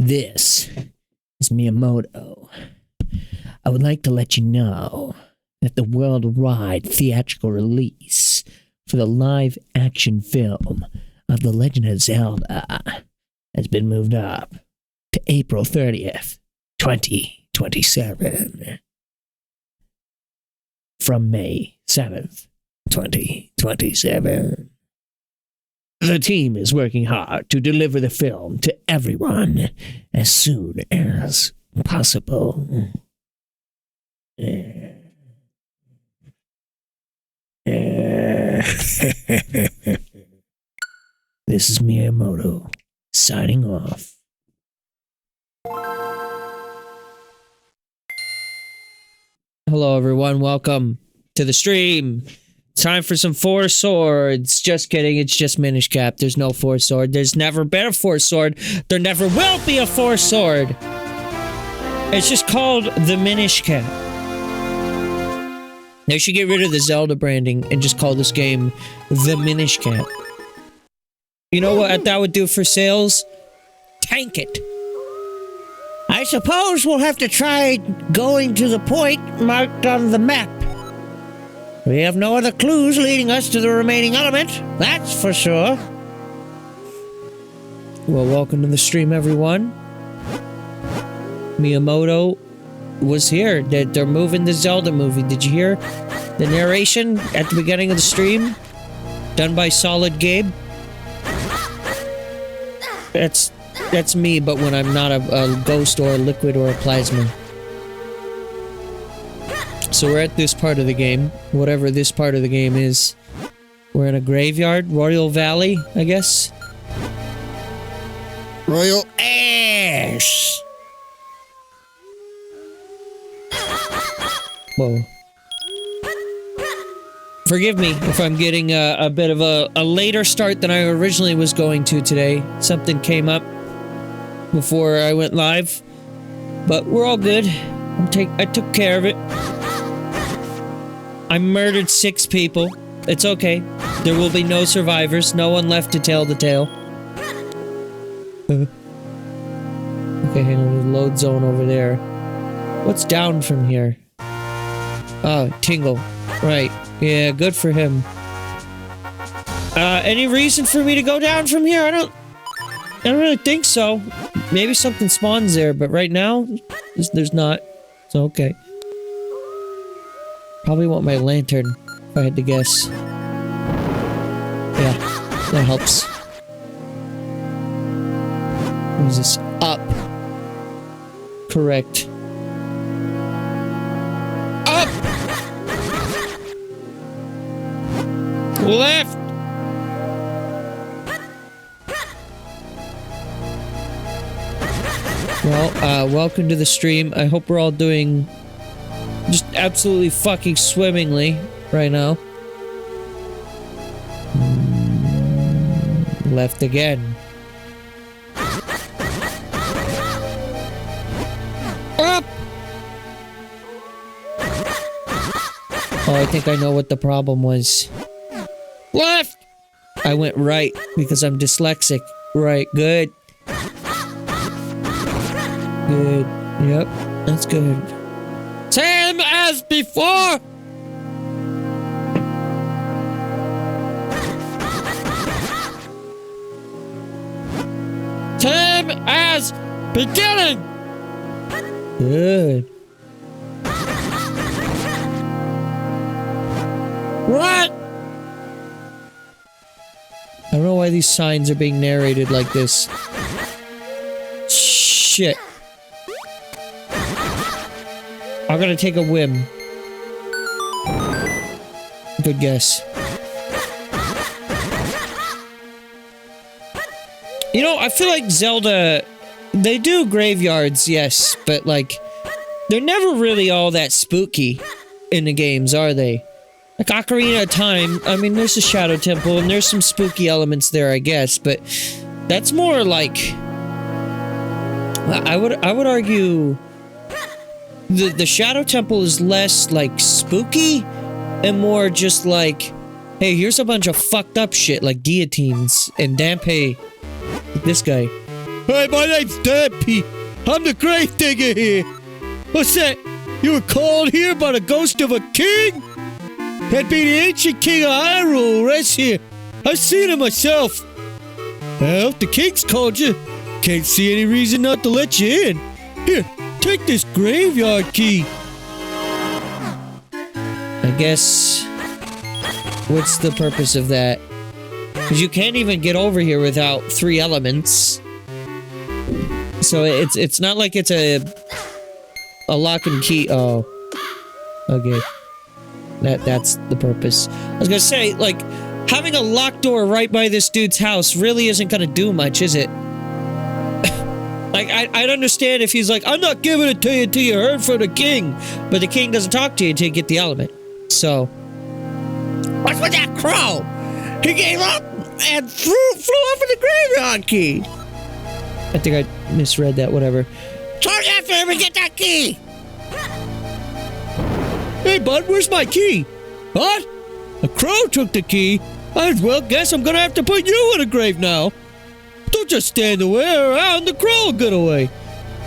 This is Miyamoto. I would like to let you know that the worldwide theatrical release for the live-action film of The Legend of Zelda has been moved up to April 30th, 2027. From May 7th, 2027. The team is working hard to deliver the film to everyone as soon as possible. This is Miyamoto signing off. Hello everyone, welcome to the stream. Time for some Four Swords. Just kidding, it's just Minish Cap. There's no Four Sword. There's never been a Four Sword. There never will be a Four Sword. It's just called the Minish Cap. They should get rid of the Zelda branding and just call this game the Minish Cap. You know what that would do for sales? Tank it. I suppose we'll have to try going to the point marked on the map. We have no other clues leading us to the remaining element, that's for sure. Well, welcome to the stream, everyone. Miyamoto was here. They're moving the Zelda movie. Did you hear the narration at the beginning of the stream? Done by Solid Gabe. That's me, but when I'm not a ghost or a liquid or a plasma. So we're at this part of the game, whatever this part of the game is. We're in a graveyard, Royal Valley, I guess. Royal Ash! Whoa. Forgive me if I'm getting a bit of a later start than I originally was going to today. Something came up before I went live, but we're all good. I took care of it. I murdered 6 people. It's okay. There will be no survivors. No one left to tell the tale. Okay, hang on. There's a load zone over there. What's down from here? Oh, Tingle. Right. Yeah, good for him. Any reason for me to go down from here? I don't really think so. Maybe something spawns there, but right now, there's not. So, okay. Probably want my lantern, if I had to guess. Yeah, that helps. What is this? Up. Correct. Up! Left! Well, welcome to the stream. I hope we're all doing just absolutely fucking swimmingly right now. Left again. Up! Oh, I think I know what the problem was. Left! I went right because I'm dyslexic. Right, good. Good. Yep, that's good. Same as before! Same as beginning! Good. What? I don't know why these signs are being narrated like this. Shit. I'm gonna take a whim. Good guess. You know, I feel like Zelda, they do graveyards, yes, but like, they're never really all that spooky in the games, are they? Like Ocarina of Time, I mean, there's a Shadow Temple and there's some spooky elements there, I guess, but that's more like, I would argue the Shadow Temple is less like spooky and more just like, hey, here's a bunch of fucked up shit like guillotines and Dampe, like this guy. Hey, my name's Deppy. I'm the grave digger here. What's that? You were called here by the ghost of a king? That'd be the ancient king of Hyrule who rests here. I've seen him myself. Well, if the king's called you, can't see any reason not to let you in. Here, take this graveyard key. I guess... what's the purpose of that? Because you can't even get over here without 3 elements. So it's not like it's a lock and key. Oh. Okay. That's the purpose. I was gonna say, like, having a locked door right by this dude's house really isn't gonna do much, is it? Like, I'd understand if he's like, I'm not giving it to you until you heard from the king. But the king doesn't talk to you until you get the element. So... what's with that crow? He gave up and flew off with the graveyard key. I think I misread that, whatever. Charge after him and get that key! Hey, bud, where's my key? What? A crow took the key? I well guess I'm gonna have to put you in a grave now. Don't just stand around, the crow will get away.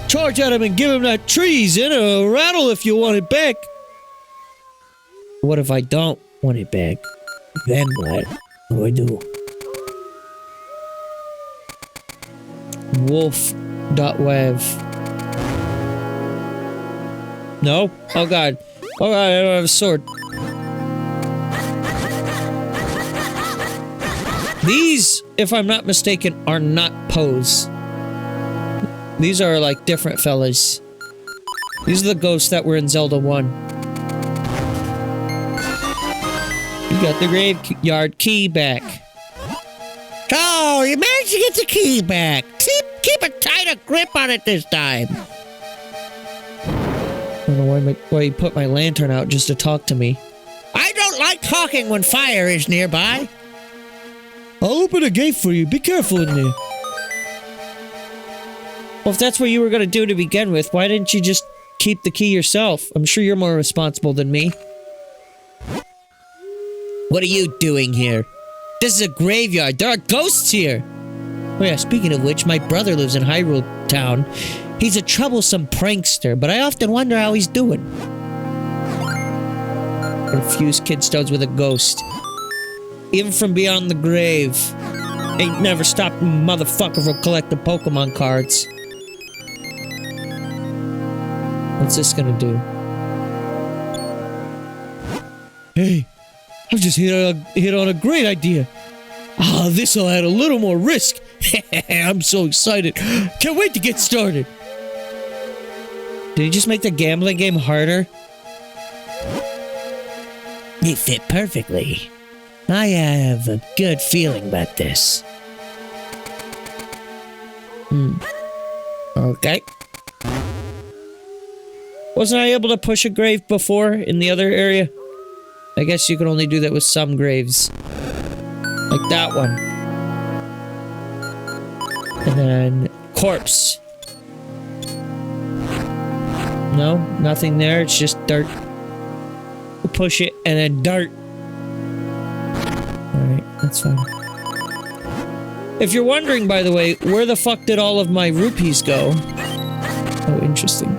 Charge at him and give him that tree he's in, or rattle if you want it back. What if I don't want it back? Then what? What do I do? Wolf.wev. No? Oh god. Oh god, I don't have a sword. These, if I'm not mistaken, are not pose. These are like different fellas. These are the ghosts that were in Zelda 1. You got the graveyard key back. Oh, you managed to get the key back. Keep a tighter grip on it this time. I don't know why you put my lantern out just to talk to me. I don't like talking when fire is nearby. I'll open a gate for you. Be careful in there. Well, if that's what you were going to do to begin with, why didn't you just keep the key yourself? I'm sure you're more responsible than me. What are you doing here? This is a graveyard. There are ghosts here. Oh yeah, speaking of which, my brother lives in Hyrule Town. He's a troublesome prankster, but I often wonder how he's doing. Confuse kidstones with a ghost. Even from beyond the grave. Ain't never stopped a motherfucker from collecting Pokemon cards. What's this gonna do? Hey, I've just hit on a great idea. Ah, this'll add a little more risk. I'm so excited. Can't wait to get started. Did he just make the gambling game harder? You fit perfectly. I have a good feeling about this. Okay. Wasn't I able to push a grave before in the other area? I guess you can only do that with some graves. Like that one. And then... corpse. No, nothing there. It's just dirt. We'll push it and then dirt. Alright, that's fine. If you're wondering, by the way, where the fuck did all of my rupees go? Oh, interesting.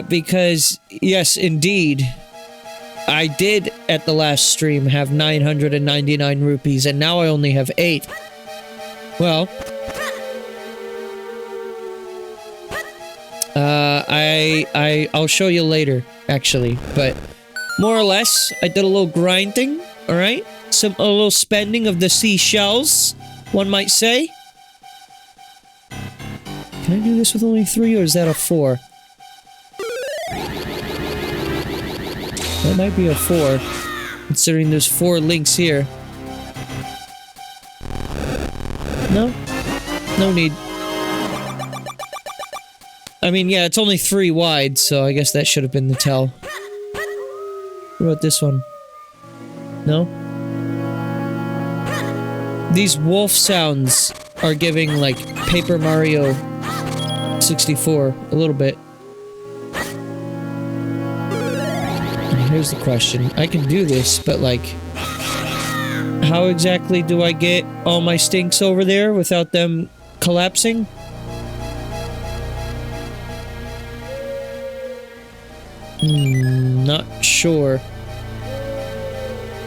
Because, yes, indeed, I did, at the last stream, have 999 rupees, and now I only have 8. Well... I'll show you later, actually, but more or less, I did a little grinding, alright? A little spending of the seashells, one might say. Can I do this with only 3, or is that a 4? That might be a 4, considering there's 4 links here. No? No need. I mean, yeah, it's only 3 wide, so I guess that should have been the tell. What about this one? No? These wolf sounds are giving, like, Paper Mario 64 a little bit. And here's the question. I can do this, but, like... how exactly do I get all my stinks over there without them collapsing? Not sure.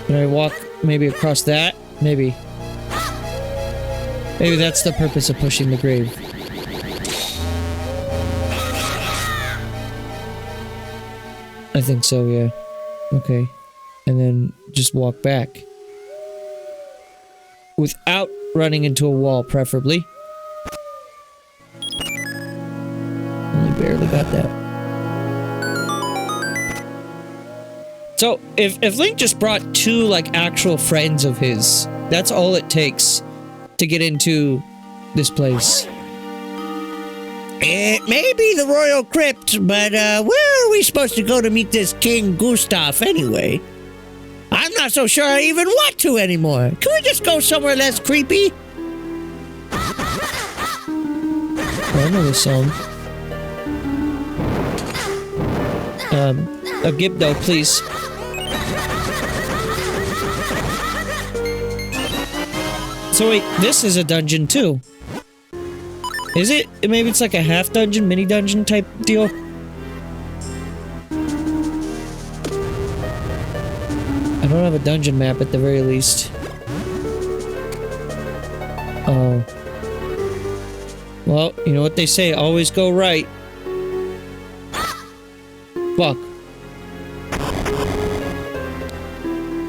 Can I walk maybe across that? Maybe. Maybe that's the purpose of pushing the grave. I think so, yeah. Okay. And then just walk back. Without running into a wall, preferably. Only barely got that. So, if Link just brought two, like, actual friends of his, that's all it takes to get into this place. It may be the Royal Crypt, but where are we supposed to go to meet this King Gustav anyway? I'm not so sure I even want to anymore. Can we just go somewhere less creepy? Oh, I know this song. A Gabe, please. So wait, this is a dungeon too. Is it? Maybe it's like a half dungeon, mini dungeon type deal? I don't have a dungeon map at the very least. Oh. Well, you know what they say, always go right. Fuck.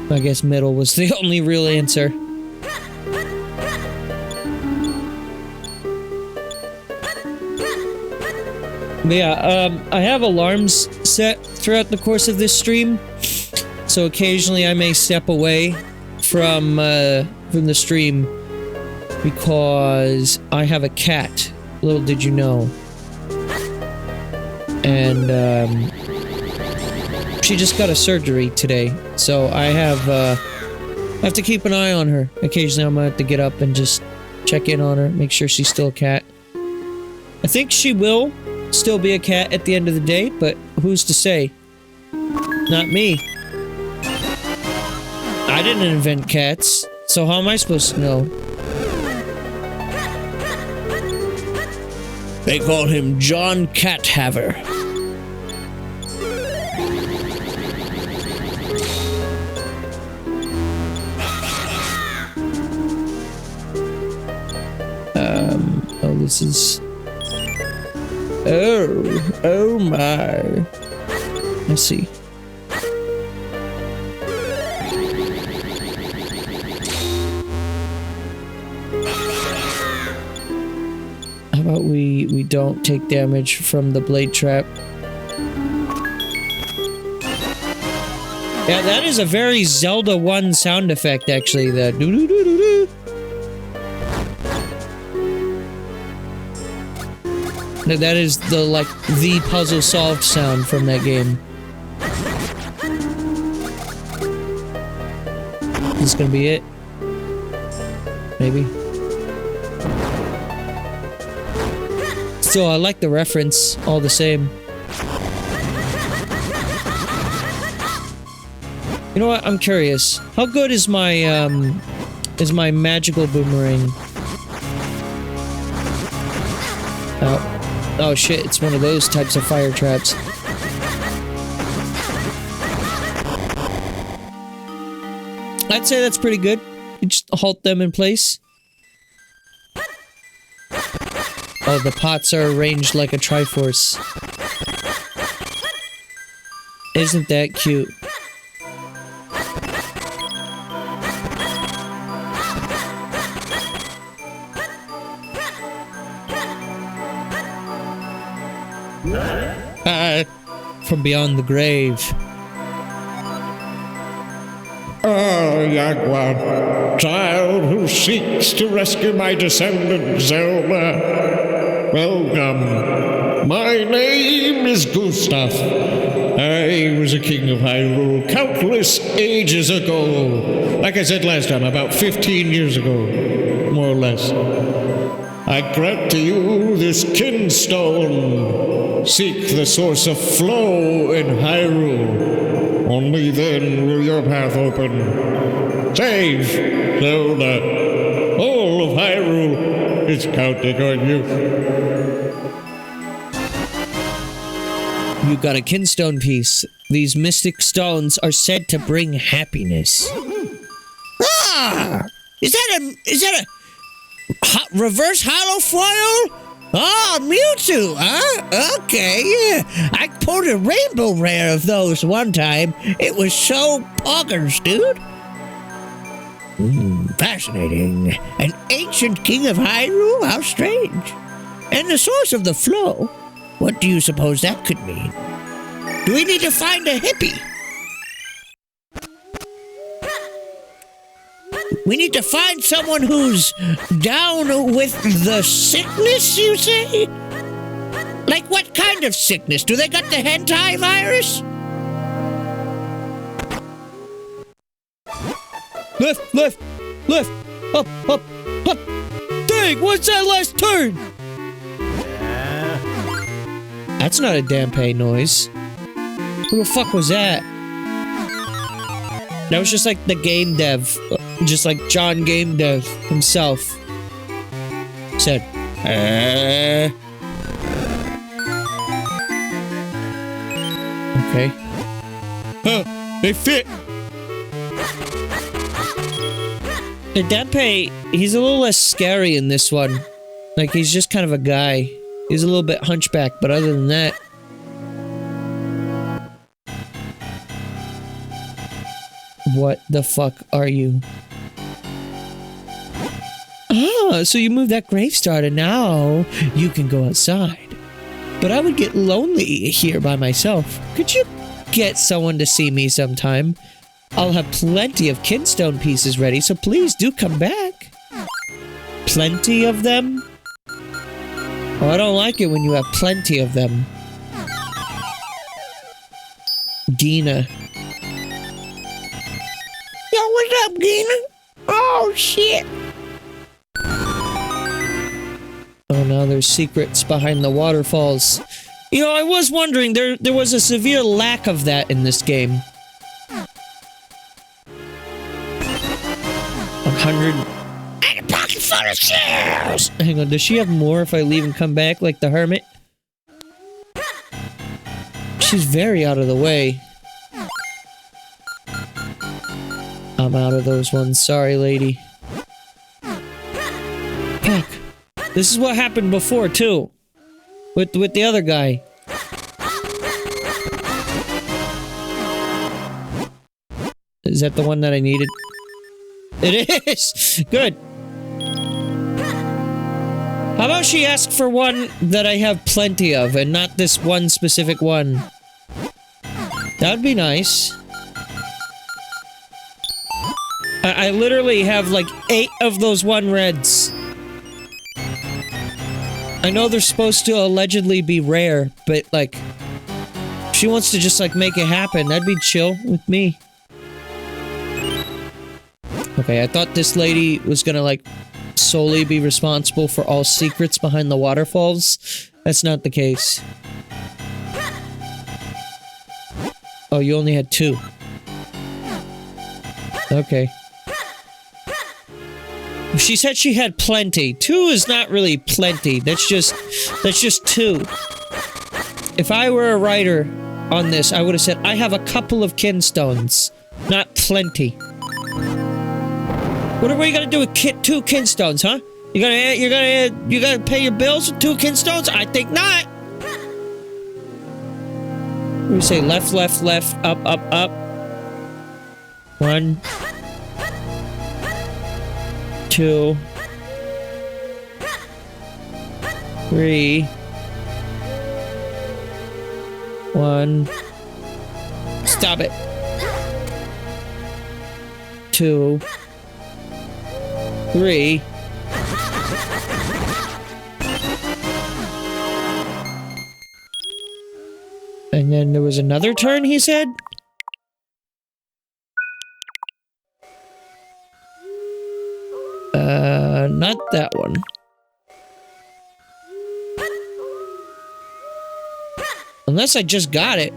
I guess middle was the only real answer. But yeah, I have alarms set throughout the course of this stream, so occasionally I may step away from the stream because I have a cat. Little did you know. And she just got a surgery today, so I have to keep an eye on her. Occasionally I'm gonna have to get up and just check in on her, make sure she's still a cat. I think she will still be a cat at the end of the day, but who's to say? Not me. I didn't invent cats, so how am I supposed to know? They call him John Cathaver. Oh, this is... Oh my. I see. How about we don't take damage from the blade trap? Yeah, that is a very Zelda 1 sound effect, actually. The doo-doo-doo-doo-doo. That is the, like, the puzzle solved sound from that game. Is this gonna be it? Maybe. Still, I like the reference, all the same. You know what? I'm curious. How good is my magical boomerang? Oh shit, it's one of those types of fire traps. I'd say that's pretty good. You just halt them in place. Oh, the pots are arranged like a Triforce. Isn't that cute? From beyond the grave. Ah, young one, child who seeks to rescue my descendant Zelda. Welcome. My name is Gustav. I was a king of Hyrule countless ages ago. Like I said last time, about 15 years ago, more or less. I grant to you this kinstone. Seek the source of flow in Hyrule. Only then will your path open. Save Zelda. All of Hyrule is counting on you. You got a kinstone piece. These mystic stones are said to bring happiness. Ah! Is that a reverse hollow foil? Oh, Mewtwo, huh? Okay, yeah. I pulled a rainbow rare of those one time. It was so poggers, dude. Fascinating. An ancient king of Hyrule? How strange. And the source of the flow? What do you suppose that could mean? Do we need to find a hippie? We need to find someone who's down with the sickness, you say? Like what kind of sickness? Do they got the hentai virus? Left, left, left, up, up, up. Dang, what's that last turn? That's not a Dampe noise. Who the fuck was that? That was just like the game dev. Just like John Game Dev himself said, Okay. Huh, they fit. The Dampe, he's a little less scary in this one. Like, he's just kind of a guy. He's a little bit hunchback, but other than that... What the fuck are you? Ah, so you moved that grave star and now you can go outside. But I would get lonely here by myself. Could you get someone to see me sometime? I'll have plenty of kinstone pieces ready, so please do come back. Plenty of them? Oh, I don't like it when you have plenty of them. Dina. Yo, what's up, Dina? Oh, shit. Oh, now there's secrets behind the waterfalls. You know, I was wondering, there was a severe lack of that in this game. 100... And a pocket full of shells! Hang on, does she have more if I leave and come back like the hermit? She's very out of the way. I'm out of those ones, sorry lady. Fuck. This is what happened before, too. With the other guy. Is that the one that I needed? It is! Good. How about she ask for one that I have plenty of, and not this one specific one? That would be nice. I literally have like 8 of those 1 reds. I know they're supposed to allegedly be rare, but like... if she wants to just like make it happen, that'd be chill with me. Okay, I thought this lady was gonna like solely be responsible for all secrets behind the waterfalls. That's not the case. Oh, you only had 2. Okay. She said she had plenty. 2 is not really plenty. That's just 2. If I were a writer on this, I would have said, I have a couple of kinstones, not plenty. What are you gonna do with 2 kinstones, huh? You gonna pay your bills with 2 kinstones? I think not. We say left, left, left, up, up, up. 1, 2, 3, 1. Stop it. 2, 3. And then there was another turn, he said? Not that one. Unless I just got it.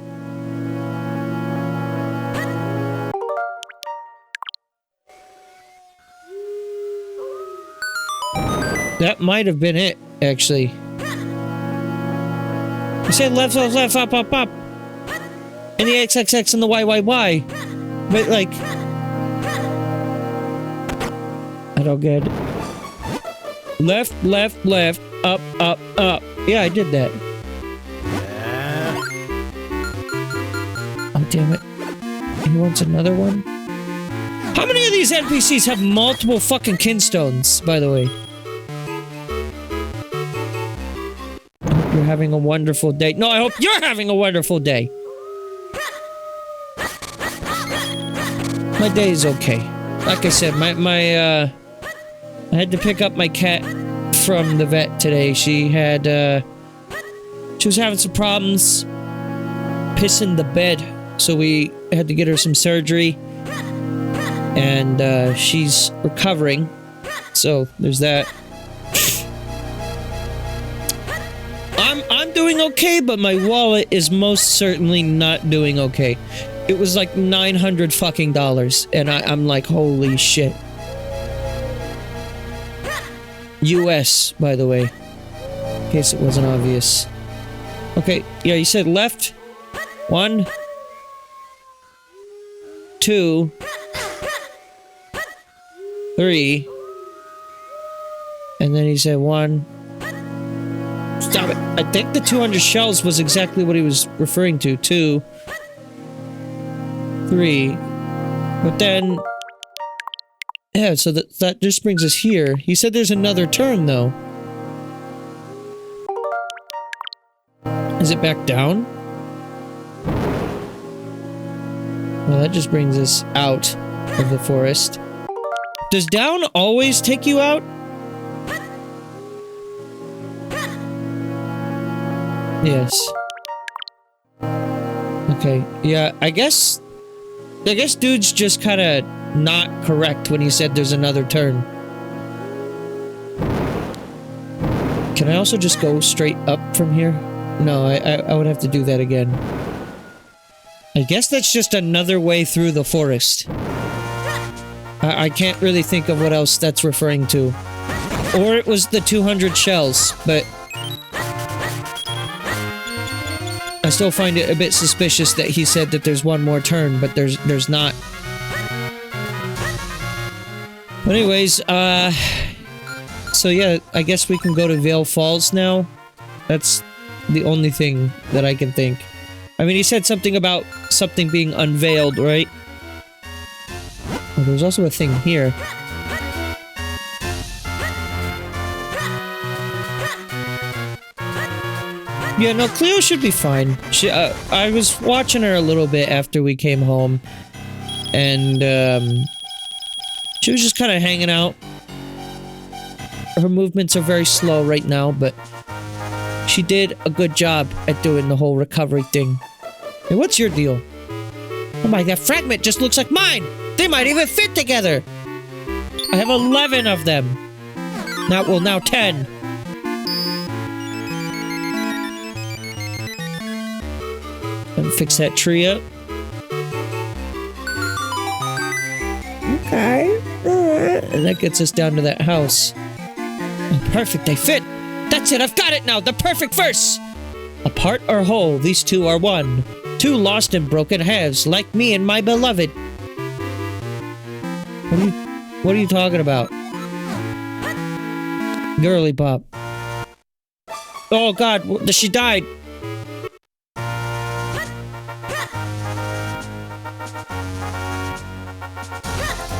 That might have been it, actually. You said left, left, left, up, up, up. And the XXX and the YYY. But, like... I don't get it. Left, left, left, up, up, up. Yeah, I did that. Oh, damn it. He wants another one? How many of these NPCs have multiple fucking kinstones, by the way? I hope you're having a wonderful day. No, I hope you're having a wonderful day. My day is okay. Like I said, I had to pick up my cat from the vet today. She was having some problems pissing the bed, so we had to get her some surgery, and she's recovering, so there's that. I'm doing okay, but my wallet is most certainly not doing okay. It was like $900 fucking dollars, and I'm like, holy shit. US, by the way, in case it wasn't obvious. Okay, yeah, you said left. 1, 2, 3, and then he said 1. Stop it! I think the 200 shells was exactly what he was referring to. 2, 3, but then, yeah. So that just brings us here. He said there's another turn though. Is it back down? Well, that just brings us out of the forest. Does down always take you out? Yes. Okay, yeah, I guess dude's just kind of not correct when he said there's another turn. Can I also just go straight up from here? No, I would have to do that again. I guess that's just another way through the forest. I can't really think of what else that's referring to. Or it was the 200 shells, but... I still find it a bit suspicious that he said that there's one more turn, but there's not. But anyways, so yeah, I guess we can go to Vale Falls now. That's the only thing that I can think. I mean, he said something about something being unveiled, right? Oh, there's also a thing here. Yeah, no, Cleo should be fine. I was watching her a little bit after we came home, and, she was just kind of hanging out. Her movements are very slow right now, but she did a good job at doing the whole recovery thing. Hey, what's your deal? Oh my, that fragment just looks like mine! They might even fit together! I have 11 of them. Now 10. And fix that tree up. Okay. And that gets us down to that house. Oh, perfect, they fit! That's it, I've got it now! The perfect verse! Apart or whole, these two are one. Two lost and broken halves, like me and my beloved. What are you talking about? Girly pop. Oh god, she died!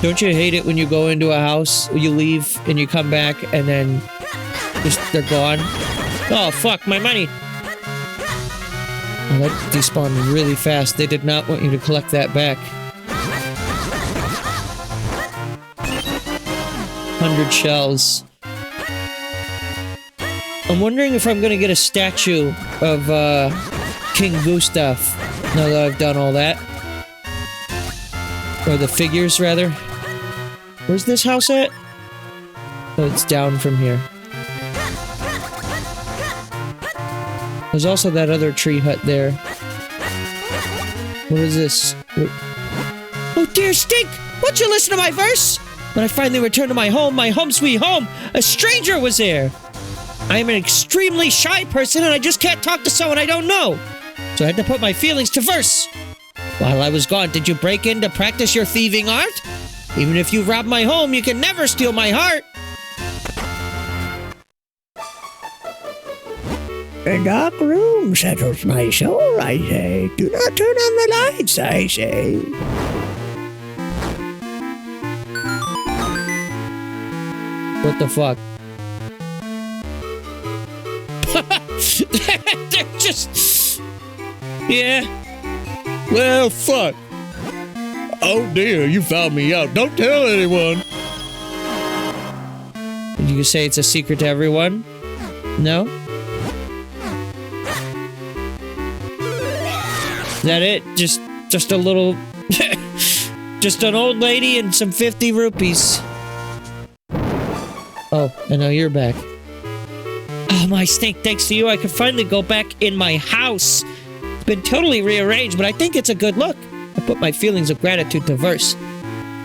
Don't you hate it when you go into a house, you leave, and you come back, and then they're gone? Oh, fuck, my money! Oh, that despawned really fast. They did not want you to collect that back. 100 shells. I'm wondering if I'm gonna get a statue of, King Gustav, now that I've done all that. Or the figures, rather. Where's this house at? Oh, it's down from here. There's also that other tree hut there. What is this? Oh dear, Stink! Won't you listen to my verse? When I finally returned to my home sweet home, a stranger was there. I am an extremely shy person and I just can't talk to someone I don't know. So I had to put my feelings to verse. While I was gone, did you break in to practice your thieving art? Even if you rob my home, you can never steal my heart. A dark room settles my soul, I say. Do not turn on the lights, I say. What the fuck? They're just... Yeah. Well, fuck. Oh dear, you found me out. Don't tell anyone. Did you say it's a secret to everyone? No? Is that it? Just a little... just an old lady and some 50 rupees. Oh, I know you're back. Oh, my stink, thanks to you, I can finally go back in my house. It's been totally rearranged, but I think it's a good look. I put my feelings of gratitude to verse.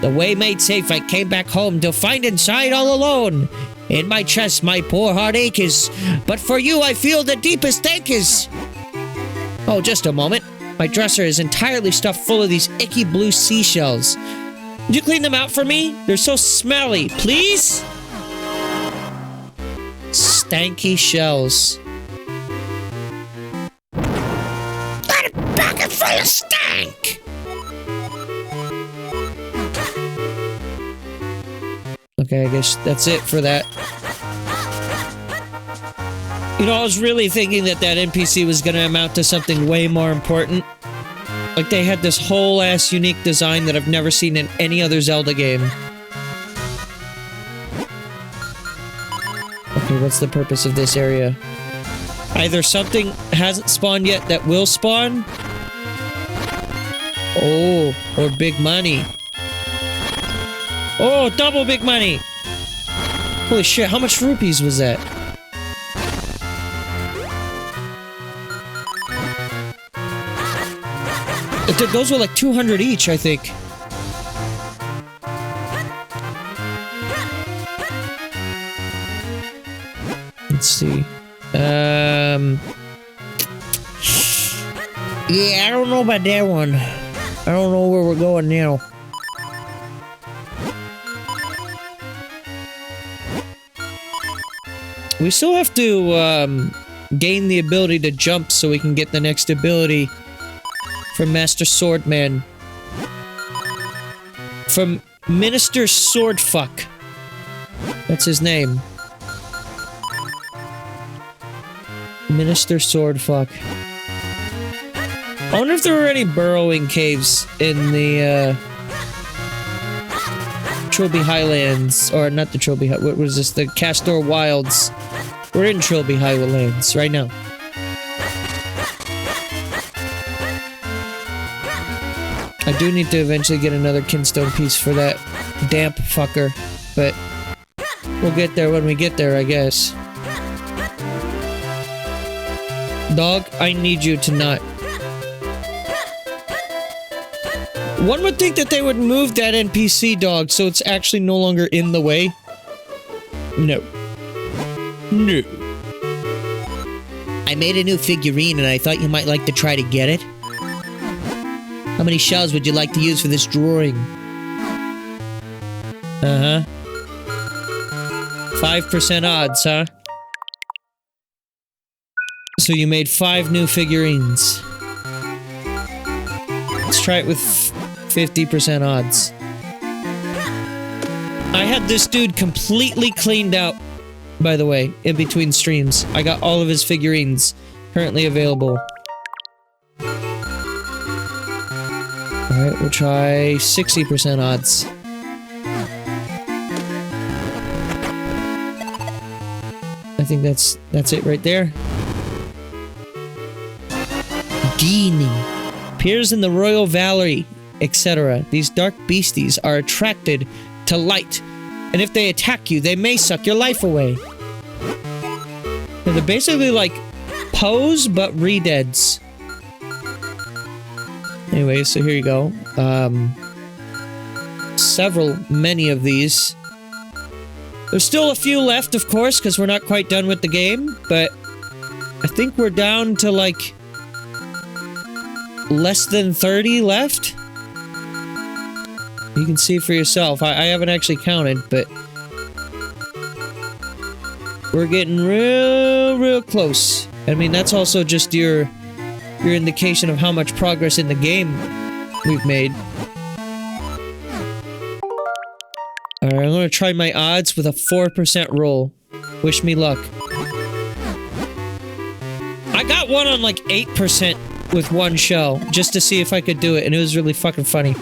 The way made safe, I came back home to find inside all alone. In my chest, my poor heart aches, but for you, I feel the deepest thank is. Oh, just a moment. My dresser is entirely stuffed full of these icky blue seashells. Would you clean them out for me? They're so smelly, please? Stanky shells. Got a bucket full of stank! Okay, I guess that's it for that. You know, I was really thinking that NPC was gonna amount to something way more important. Like, they had this whole-ass unique design that I've never seen in any other Zelda game. Okay, what's the purpose of this area? Either something hasn't spawned yet that will spawn. Oh, or big money. Oh, double big money! Holy shit, how much rupees was that? Those were like 200 each, I think. Let's see. Yeah, I don't know about that one. I don't know where we're going now. We still have to, gain the ability to jump so we can get the next ability from Master Swordman. From Minister Swordfuck. That's his name. Minister Swordfuck. I wonder if there were any burrowing caves in the, Trilby Highlands. Or not the Trilby High... What was this? The Castor Wilds. We're in Trilby Highlands right now. I do need to eventually get another kinstone piece for that damp fucker, but we'll get there when we get there, I guess. Dog, I need you to not. One would think that they would move that NPC dog so it's actually no longer in the way. No. No. I made a new figurine and I thought you might like to try to get it. How many shells would you like to use for this drawing? Uh-huh. 5% odds, huh? So you made 5 new figurines. Let's try it with 50% odds. I had this dude completely cleaned out, by the way, in between streams. I got all of his figurines currently available. Alright, we'll try 60% odds. I think that's it right there. Genie. Appears in the Royal Valley, etc. These dark beasties are attracted to light, and if they attack you, they may suck your life away. And they're basically like Pose, but re-deads. many of these. There's still a few left, of course, because we're not quite done with the game, but I think we're down to, like, less than 30 left. You can see for yourself. I haven't actually counted, but we're getting real close. I mean, that's also just your indication of how much progress in the game we've made. Alright, I'm gonna try my odds with a 4% roll. Wish me luck. I got one on like 8% with one shell, just to see if I could do it, and it was really fucking funny.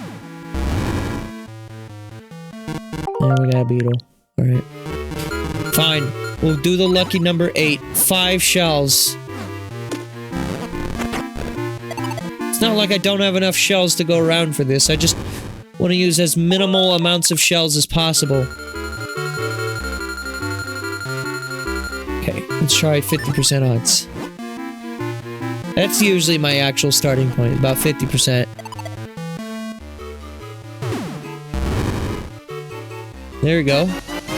And we got a beetle. Alright. Fine. We'll do the lucky number 8. 5 shells. It's not like I don't have enough shells to go around for this. I just want to use as minimal amounts of shells as possible. Okay, let's try 50% odds. That's usually my actual starting point, about 50%. There we go.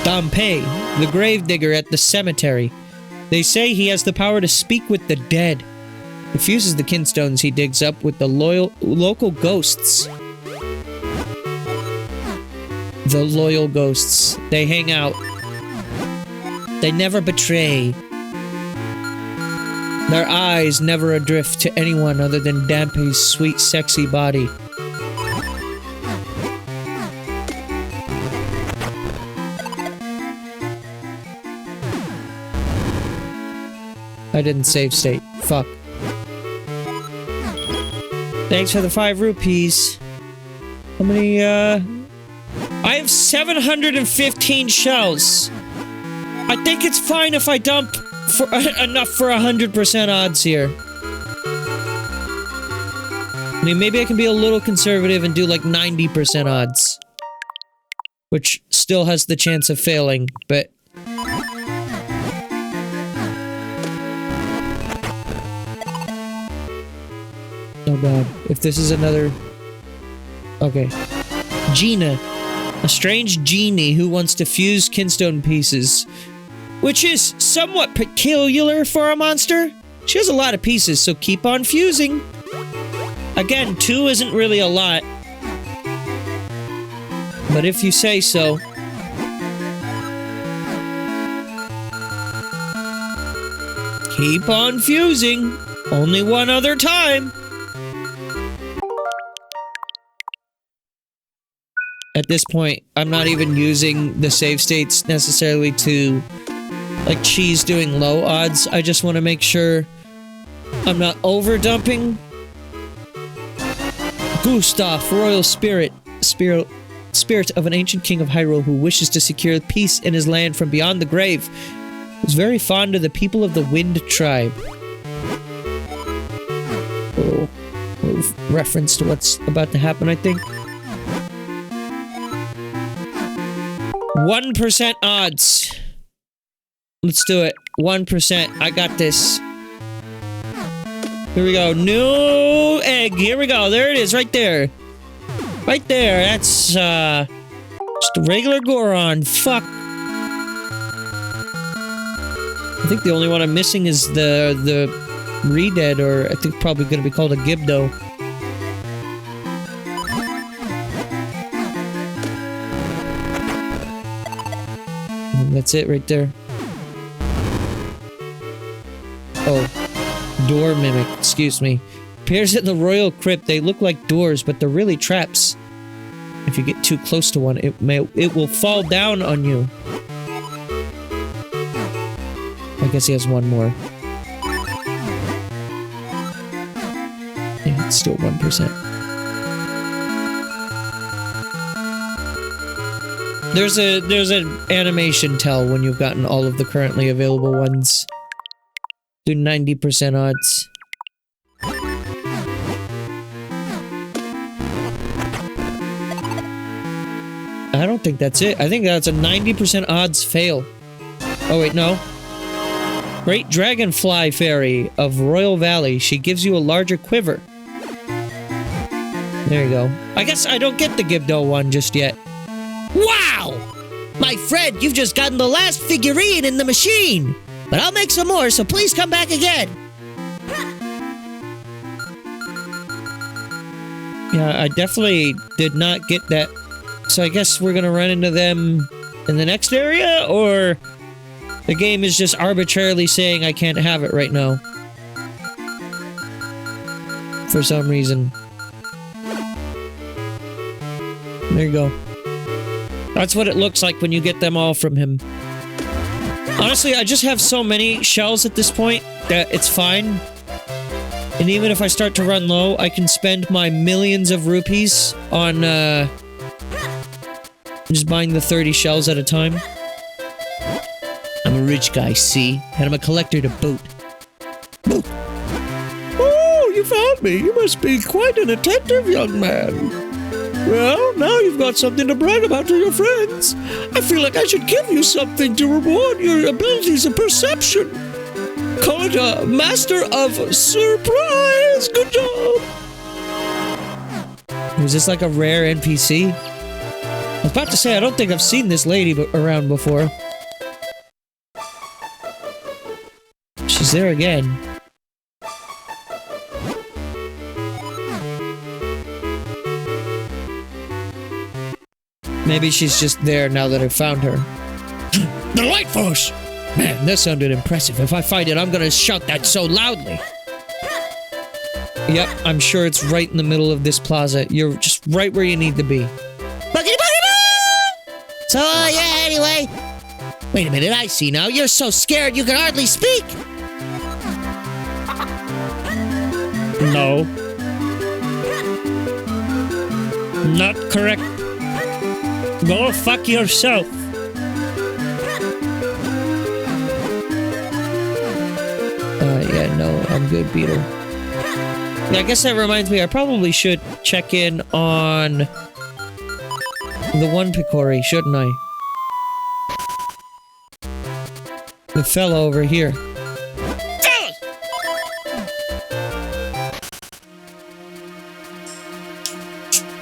Dompe, the gravedigger at the cemetery. They say he has the power to speak with the dead. He fuses the kinstones he digs up with the local ghosts. The loyal ghosts. They hang out. They never betray. Their eyes never adrift to anyone other than Dampe's sweet, sexy body. I didn't save state. Fuck. Thanks for the 5 rupees. How many, I have 715 shells. I think it's fine if I dump for enough for 100% odds here. I mean, maybe I can be a little conservative and do like 90% odds. Which still has the chance of failing, but... Oh god, if this is another... Okay. Gina. A strange genie who wants to fuse kinstone pieces. Which is somewhat peculiar for a monster. She has a lot of pieces, so keep on fusing. Again, 2 isn't really a lot. But if you say so. Keep on fusing. Only one other time. At this point, I'm not even using the save states necessarily to, like, cheese doing low odds. I just want to make sure I'm not over-dumping. Gustav, royal spirit of an ancient king of Hyrule who wishes to secure peace in his land from beyond the grave, was very fond of the people of the Wind tribe. Oh, reference to what's about to happen, I think. 1% odds. Let's do it. 1%. I got this. Here we go. New egg. Here we go. There it is. Right there. Right there. That's, just a regular Goron. Fuck. I think the only one I'm missing is the Redead, or I think probably gonna be called a Gibdo. That's it right there. Oh. Door mimic. Excuse me. Appears in the royal crypt. They look like doors, but they're really traps. If you get too close to one, it will fall down on you. I guess he has one more. Yeah, it's still 1%. There's an animation tell when you've gotten all of the currently available ones. Do 90% odds. I don't think that's it. I think that's a 90% odds fail. Oh wait, no. Great Dragonfly Fairy of Royal Valley. She gives you a larger quiver. There you go. I guess I don't get the Gibdo one just yet. Wow! My friend, you've just gotten the last figurine in the machine. But I'll make some more, so please come back again. Yeah, I definitely did not get that. So I guess we're gonna run into them in the next area, or the game is just arbitrarily saying I can't have it right now. For some reason. There you go. That's what it looks like when you get them all from him. Honestly, I just have so many shells at this point that it's fine. And even if I start to run low, I can spend my millions of rupees on, just buying the 30 shells at a time. I'm a rich guy, see? And I'm a collector to boot. Boot. Oh, you found me. You must be quite an attentive young man. Well, now you've got something to brag about to your friends. I feel like I should give you something to reward your abilities of perception. Call it a Master of Surprise. Good job. Was this like a rare NPC? I was about to say, I don't think I've seen this lady around before. She's there again. Maybe she's just there now that I found her. The Light Force! Man, that sounded impressive. If I find it, I'm gonna shout that so loudly. Yep, I'm sure it's right in the middle of this plaza. You're just right where you need to be. So, yeah, anyway. Wait a minute, I see now. You're so scared you can hardly speak. No. Not correct. Go fuck yourself. Yeah, no, I'm good, Beetle. Yeah, I guess that reminds me, I probably should check in on the one Picori, shouldn't I? The fellow over here.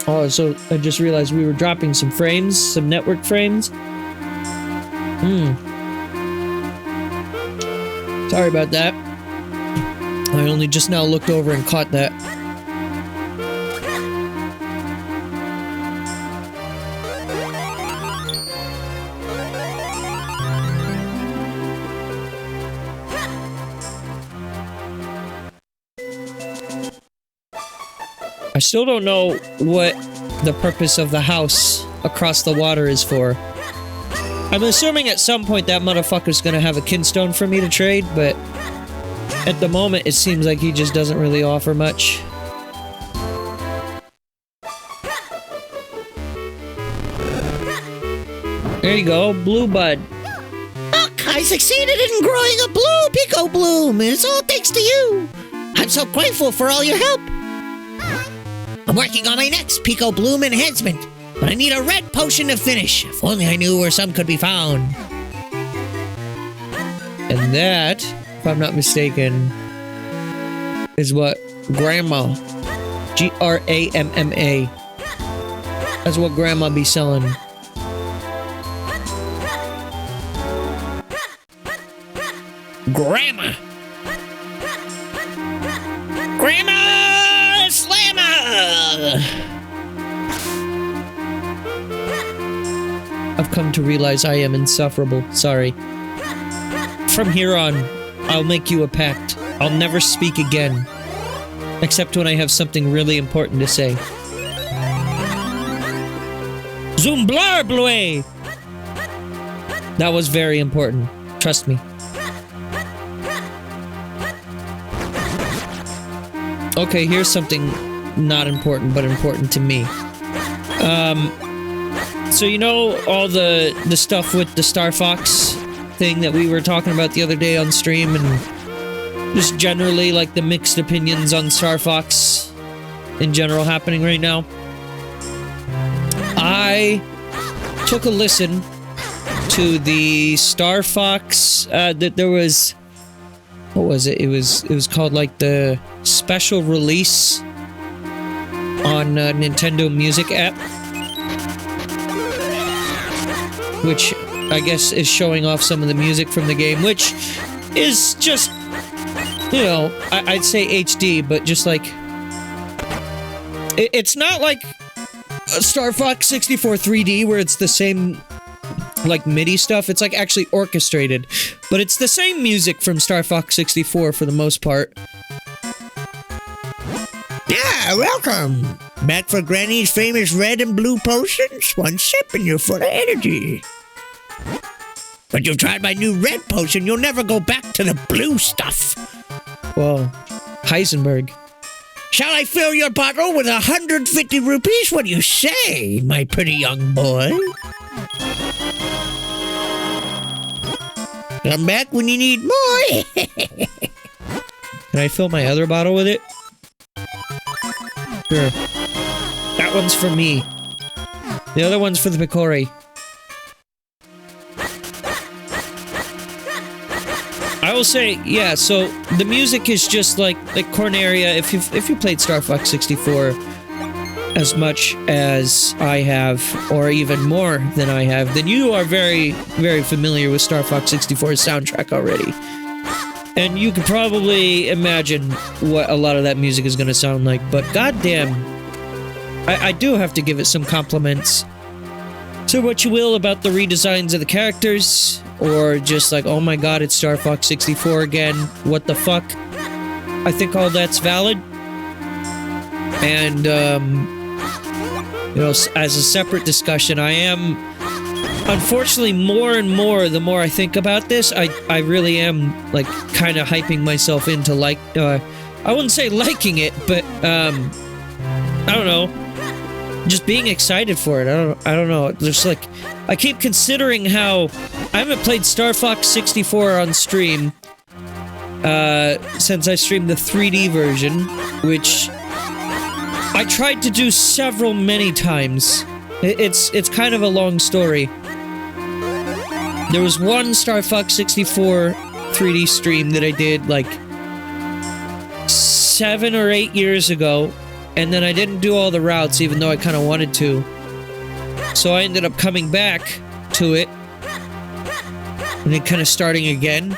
Oh, so I just realized we were dropping some frames, some network frames. Sorry about that. I only just now looked over and caught that. I still don't know what the purpose of the house across the water is for. I'm assuming at some point that motherfucker's gonna have a kinstone for me to trade, but at the moment it seems like he just doesn't really offer much. There you go, Blue Bud. Look, I succeeded in growing a blue Pico Bloom, and it's all thanks to you. I'm so grateful for all your help. I'm working on my next Pico Bloom enhancement, but I need a red potion to finish. If only I knew where some could be found. And that, if I'm not mistaken, is what Grandma, G-R-A-M-M-A, that's what Grandma be selling. Grandma! Grandma Slammer! I've come to realize I am insufferable. Sorry. From here on, I'll make you a pact. I'll never speak again. Except when I have something really important to say. Zumblarbloe! That was very important. Trust me. Okay, here's something not important, but important to me. So you know all the stuff with the Star Fox thing that we were talking about the other day on stream, and just generally like the mixed opinions on Star Fox in general happening right now? I took a listen to the Star Fox, that there was... What was it? It was called like the special release on Nintendo Music app. which I guess is showing off some of the music from the game, which is just, you know, I'd say HD, but just like... It's not like Star Fox 64 3D where it's the same, like, MIDI stuff. It's, like, actually orchestrated. But it's the same music from Star Fox 64 for the most part. Yeah, welcome. Back for Granny's famous red and blue potions? One sip and you're full of energy. But you've tried my new red potion, you'll never go back to the blue stuff. Whoa. Heisenberg. Shall I fill your bottle with 150 rupees? What do you say, my pretty young boy? Come back when you need more. Can I fill my other bottle with it? Sure. That one's for me. The other one's for the Picori. I will say, yeah, so the music is just like Corneria. If you played Star Fox 64 as much as I have, or even more than I have, then you are very, very familiar with Star Fox 64's soundtrack already. And you could probably imagine what a lot of that music is going to sound like, but goddamn, I do have to give it some compliments. So what you will about the redesigns of the characters, or just like, oh my god, it's Star Fox 64 again, what the fuck? I think all that's valid. And, you know, as a separate discussion, I am, unfortunately, more and more, the more I think about this, I really am, like, kind of hyping myself into, like, I wouldn't say liking it, but, I don't know, just being excited for it. I don't know. There's like, I keep considering how I haven't played Star Fox 64 on stream since I streamed the 3D version, which I tried to do many times. It's kind of a long story. There was one Star Fox 64 3D stream that I did like 7 or 8 years ago. And then I didn't do all the routes, even though I kind of wanted to. So I ended up coming back to it. And then kind of starting again.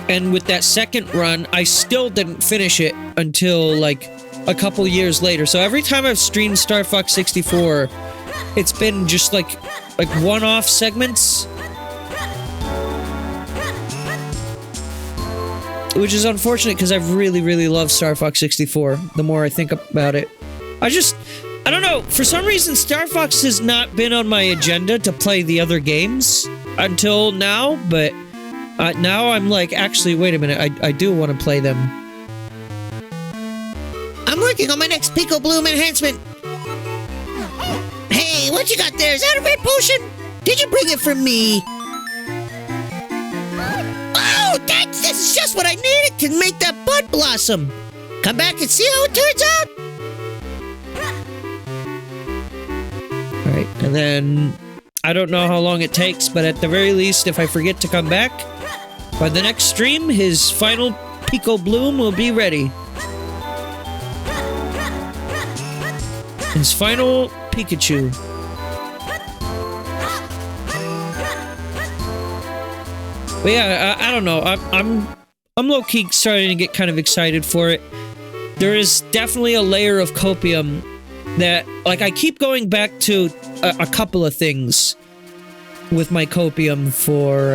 And with that second run, I still didn't finish it until, like, a couple years later. So every time I've streamed Star Fox 64, it's been just, like one-off segments. Which is unfortunate, because I've really, really loved Star Fox 64, the more I think about it. I don't know, for some reason Star Fox has not been on my agenda to play the other games until now, but now I'm like, actually, wait a minute, I do want to play them. I'm working on my next Pico Bloom enhancement. Hey, what you got there? Is that a red potion? Did you bring it for me? Oh, this is just what I needed to make that bud blossom. Come back and see how it turns out. Alright, and then I don't know how long it takes, but at the very least, if I forget to come back, by the next stream, his final Pico Bloom will be ready. His final Pikachu. But yeah, I don't know. I'm low-key starting to get kind of excited for it. There is definitely a layer of copium that, like, I keep going back to a couple of things with my copium for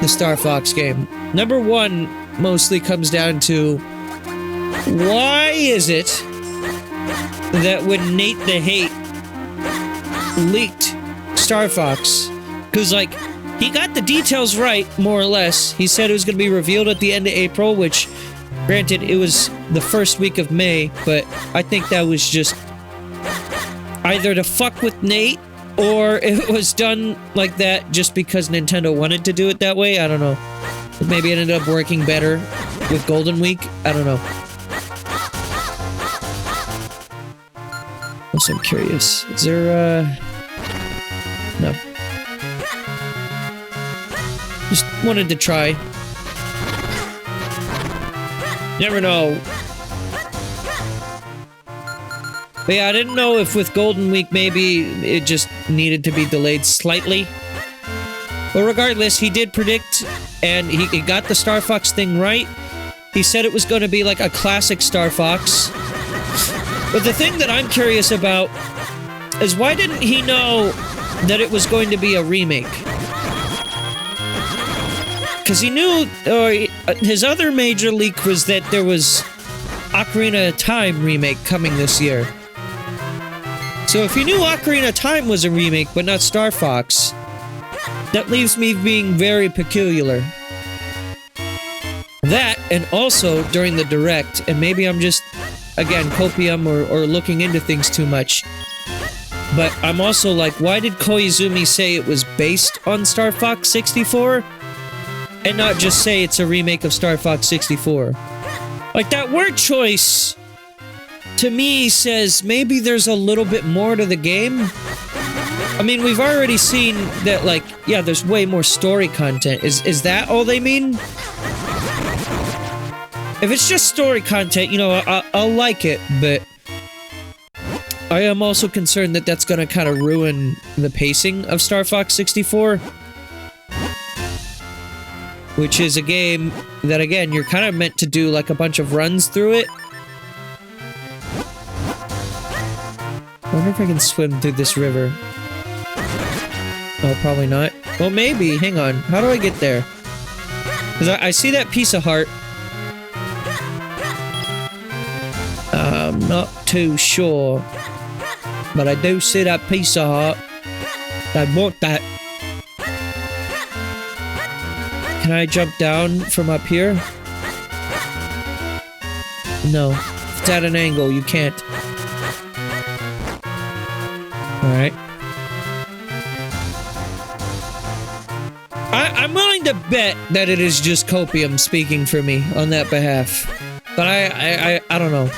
the Star Fox game. Number one mostly comes down to, why is it that when Nate the Hate leaked Star Fox, because, like, he got the details right, more or less. He said it was going to be revealed at the end of April, which, granted, it was the first week of May, but I think that was just either to fuck with Nate, or it was done like that just because Nintendo wanted to do it that way. I don't know. Maybe it ended up working better with Golden Week. I don't know. Also, I'm curious. Is there, no. Just wanted to try. Never know. But yeah, I didn't know if with Golden Week maybe it just needed to be delayed slightly. But regardless, he did predict, and he got the Star Fox thing right. He said it was going to be like a classic Star Fox. But the thing that I'm curious about is why didn't he know that it was going to be a remake? Because he knew, his other major leak was that there was Ocarina of Time remake coming this year. So if he knew Ocarina of Time was a remake, but not Star Fox, that leaves me being very peculiar. That, and also during the Direct, and maybe I'm just, again, copium or looking into things too much, but I'm also like, why did Koizumi say it was based on Star Fox 64? And not just say it's a remake of Star Fox 64. Like, that word choice, to me, says maybe there's a little bit more to the game. I mean, we've already seen that, like, yeah, there's way more story content. Is that all they mean? If it's just story content, you know, I'll like it, but I am also concerned that that's gonna kind of ruin the pacing of Star Fox 64. Which is a game that, again, you're kind of meant to do, like, a bunch of runs through it. I wonder if I can swim through this river. Oh, probably not. Well, maybe. Hang on. How do I get there? Because I see that piece of heart. I'm not too sure. But I do see that piece of heart. I want that. Can I jump down from up here? No. If it's at an angle, you can't. Alright. I'm willing to bet that it is just copium speaking for me on that behalf. But I don't know.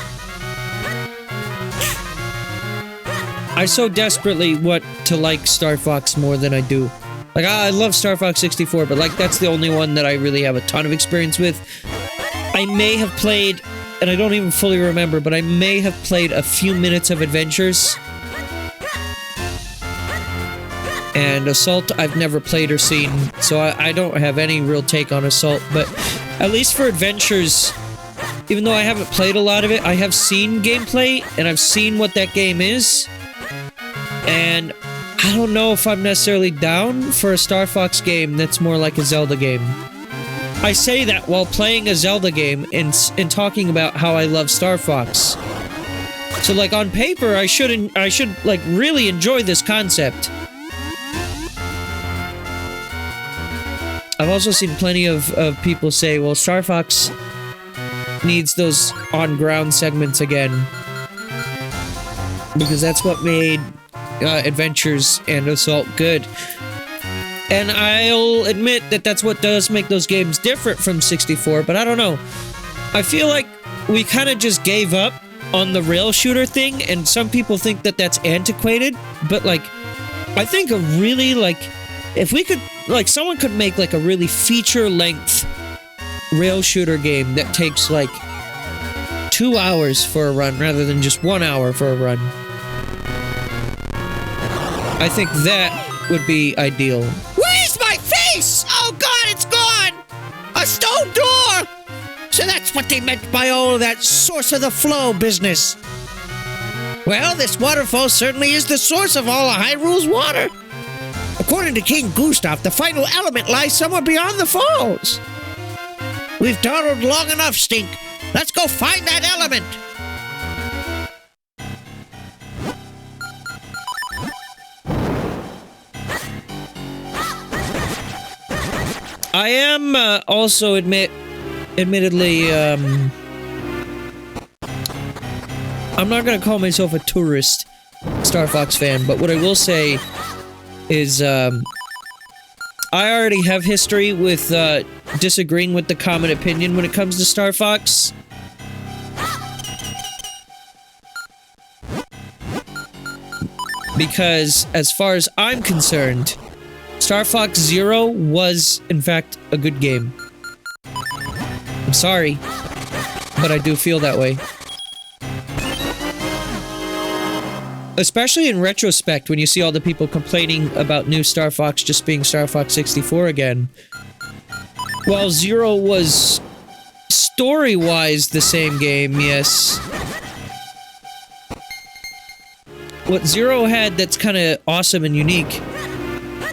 I so desperately want to like Star Fox more than I do. Like, I love Star Fox 64, but, like, that's the only one that I really have a ton of experience with. I may have played, and I don't even fully remember, but I may have played a few minutes of Adventures. And Assault, I've never played or seen, so I don't have any real take on Assault, but at least for Adventures, even though I haven't played a lot of it, I have seen gameplay, and I've seen what that game is. And I don't know if I'm necessarily down for a Star Fox game that's more like a Zelda game. I say that while playing a Zelda game and talking about how I love Star Fox. So, like, on paper, I should like really enjoy this concept. I've also seen plenty of people say, well, Star Fox needs those on-ground segments again. Because that's what made Adventures and Assault good. And I'll admit that that's what does make those games different from 64, but I don't know. I feel like we kind of just gave up on the rail shooter thing, and some people think that that's antiquated, but, like, I think a really, like, if we could, like, someone could make, like, a really feature-length rail shooter game that takes, like, 2 hours for a run rather than just 1 hour for a run. I think that would be ideal. Where's my face? Oh God, it's gone! A stone door! So that's what they meant by all of that source of the flow business. Well, this waterfall certainly is the source of all of Hyrule's water. According to King Gustav, the final element lies somewhere beyond the falls. We've dawdled long enough, Stink. Let's go find that element. I am also admittedly, I'm not gonna call myself a tourist Star Fox fan, but what I will say is, I already have history with, disagreeing with the common opinion when it comes to Star Fox. Because, as far as I'm concerned, Star Fox Zero was, in fact, a good game. I'm sorry, but I do feel that way. Especially in retrospect, when you see all the people complaining about new Star Fox just being Star Fox 64 again. While Zero was story-wise the same game, yes. What Zero had that's kind of awesome and unique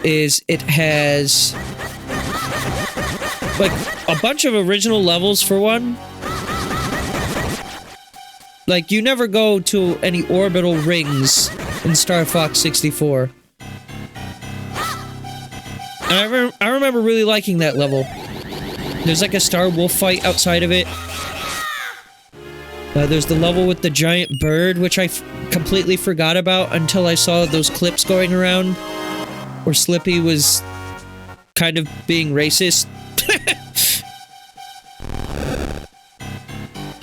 is it has like a bunch of original levels for one. Like, you never go to any orbital rings in Star Fox 64. And I remember really liking that level. There's like a Star Wolf fight outside of it. There's the level with the giant bird, which I completely forgot about until I saw those clips going around where Slippy was kind of being racist.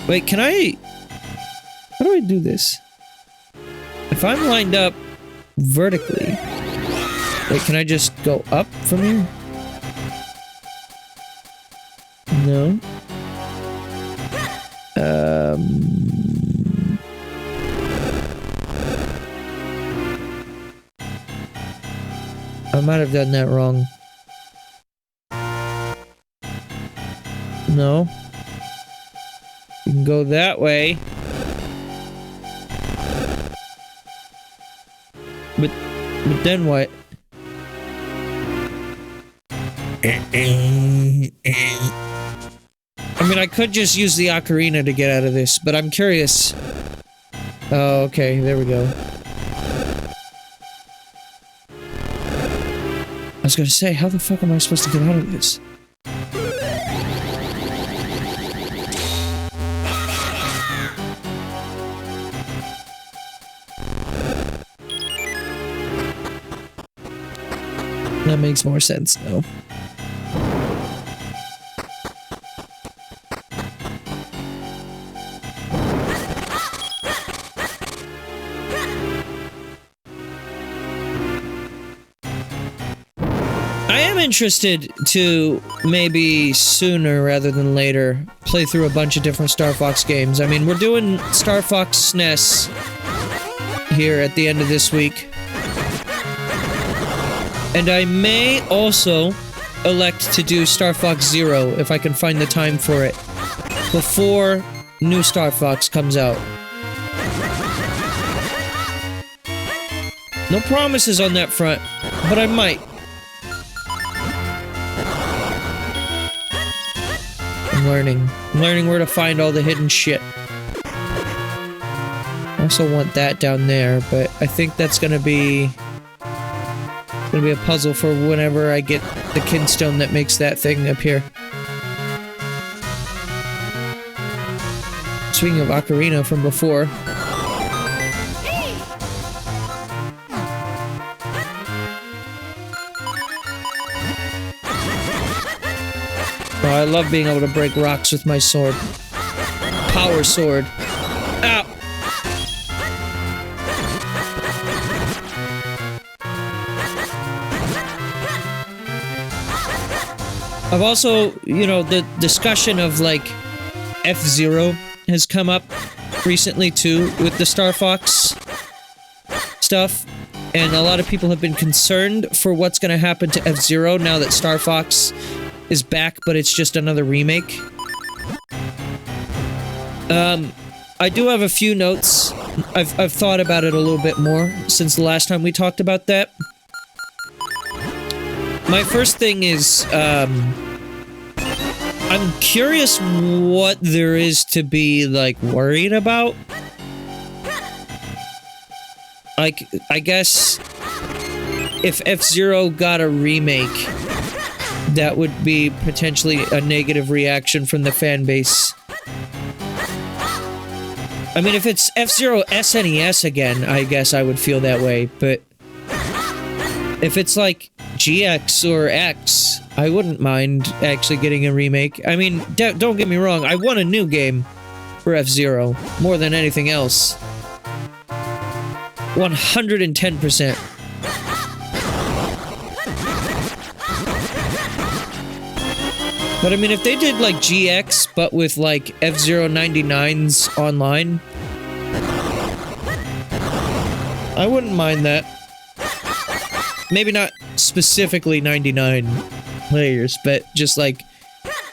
Wait, can I... How do I do this? If I'm lined up vertically... Wait, can I just go up from here? No. I might have done that wrong. No. You can go that way. But then what? I mean, I could just use the ocarina to get out of this, but I'm curious. Oh, okay, there we go. I was gonna say, how the fuck am I supposed to get out of this? That makes more sense now. I am interested to maybe sooner rather than later play through a bunch of different Star Fox games. I mean, we're doing Star Fox SNES here at the end of this week. And I may also elect to do Star Fox Zero if I can find the time for it before new Star Fox comes out. No promises on that front, but I might. I'm learning where to find all the hidden shit. I also want that down there, but I think that's gonna be a puzzle for whenever I get the kinstone that makes that thing appear. Speaking of ocarina from before. Oh, I love being able to break rocks with my sword. Power sword. Ow! I've also, you know, the discussion of, like, F-Zero has come up recently, too, with the Star Fox stuff. And a lot of people have been concerned for what's gonna happen to F-Zero now that Star Fox is back, but it's just another remake. I do have a few notes. I've thought about it a little bit more since the last time we talked about that. My first thing is, I'm curious what there is to be, like, worried about. Like, I guess if F-Zero got a remake, that would be potentially a negative reaction from the fan base. I mean, if it's F-Zero SNES again, I guess I would feel that way, but if it's like GX or X, I wouldn't mind actually getting a remake. I mean, don't get me wrong, I want a new game for F-Zero more than anything else. 110%. But I mean, if they did like GX, but with like F-Zero 99's online, I wouldn't mind that. Maybe not specifically 99 players, but just like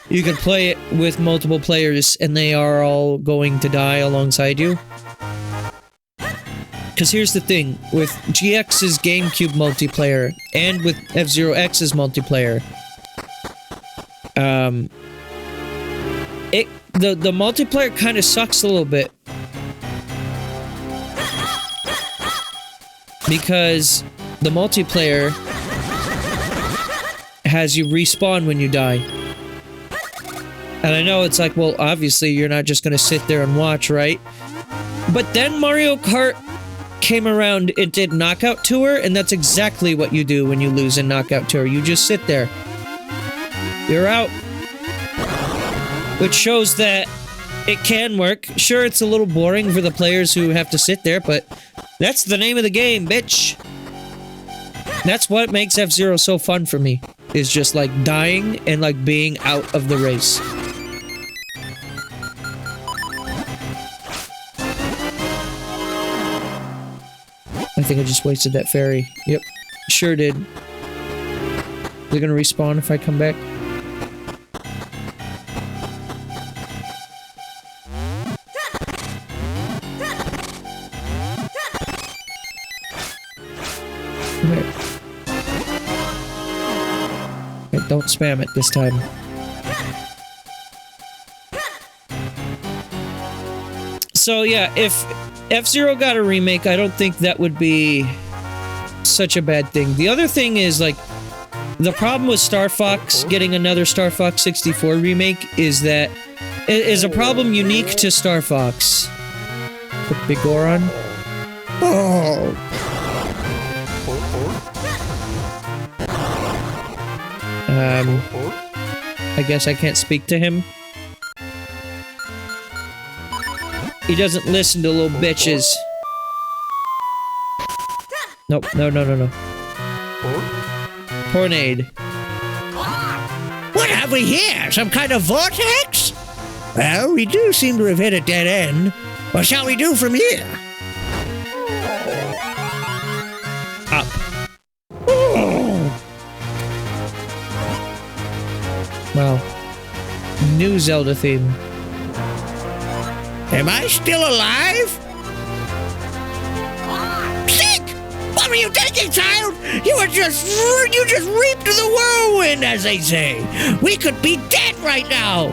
you could play it with multiple players and they are all going to die alongside you. Because here's the thing, with GX's GameCube multiplayer and with F-Zero X's multiplayer, the multiplayer kind of sucks a little bit. Because the multiplayer has you respawn when you die. And I know it's like, well, obviously you're not just gonna sit there and watch, right? But then Mario Kart came around, it did Knockout Tour, and that's exactly what you do when you lose in Knockout Tour. You just sit there. You're out. Which shows that it can work. Sure, it's a little boring for the players who have to sit there, but that's the name of the game, bitch. That's what makes F-Zero so fun for me, is just like dying and like being out of the race. I think I just wasted that fairy. Yep, sure did. They're gonna respawn if I come back. Okay, don't spam it this time. So yeah, if F-Zero got a remake, I don't think that would be such a bad thing. The other thing is, like, the problem with Star Fox getting another Star Fox 64 remake is that it is a problem unique to Star Fox. Put Big Goron. Oh. I guess I can't speak to him. He doesn't listen to little bitches. Nope, no. Tornade. What have we here? Some kind of vortex? Well, we do seem to have hit a dead end. What shall we do from here? Up. Oh. Wow. New Zelda theme. Am I still alive? Sick! What were you thinking, child? You just reaped the whirlwind, as they say. We could be dead right now.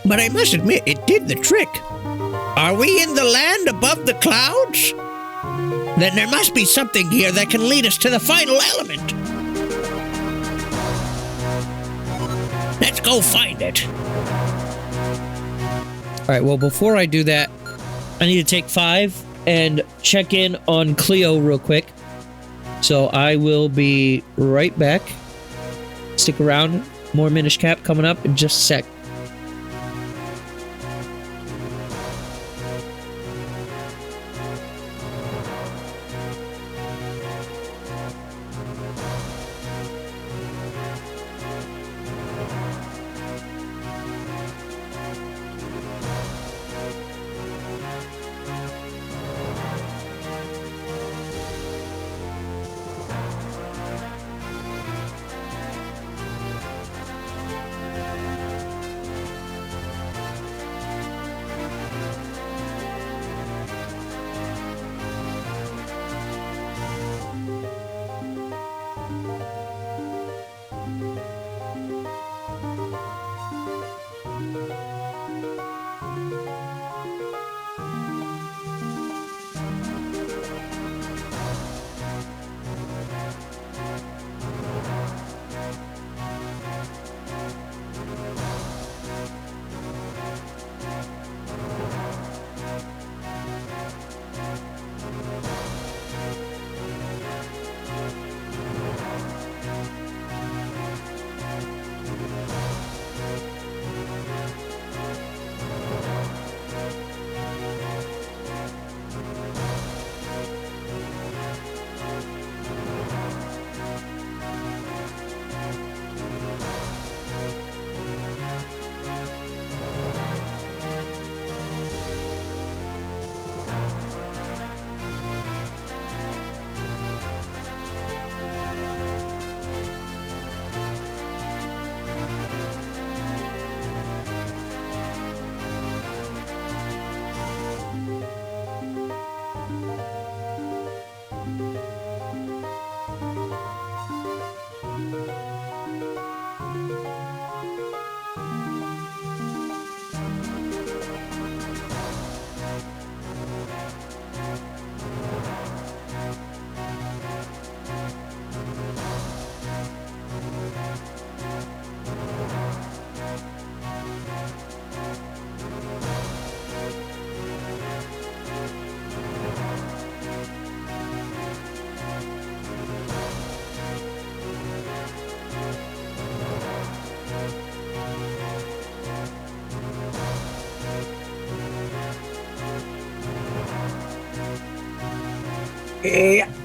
But I must admit, it did the trick. Are we in the land above the clouds? Then there must be something here that can lead us to the final element. Let's go find it. Alright, well, before I do that, I need to take 5 and check in on Cleo real quick. So I will be right back. Stick around. More Minish Cap coming up in just a sec.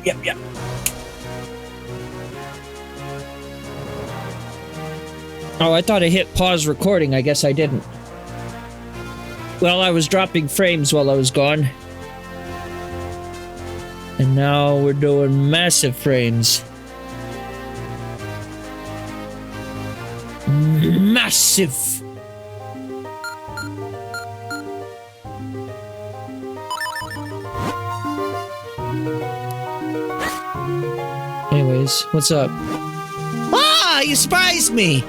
Yep. Oh, I thought I hit pause recording. I guess I didn't. Well, I was dropping frames while I was gone. And now we're doing massive frames. Massive! Anyways, what's up? Ah, you surprised me!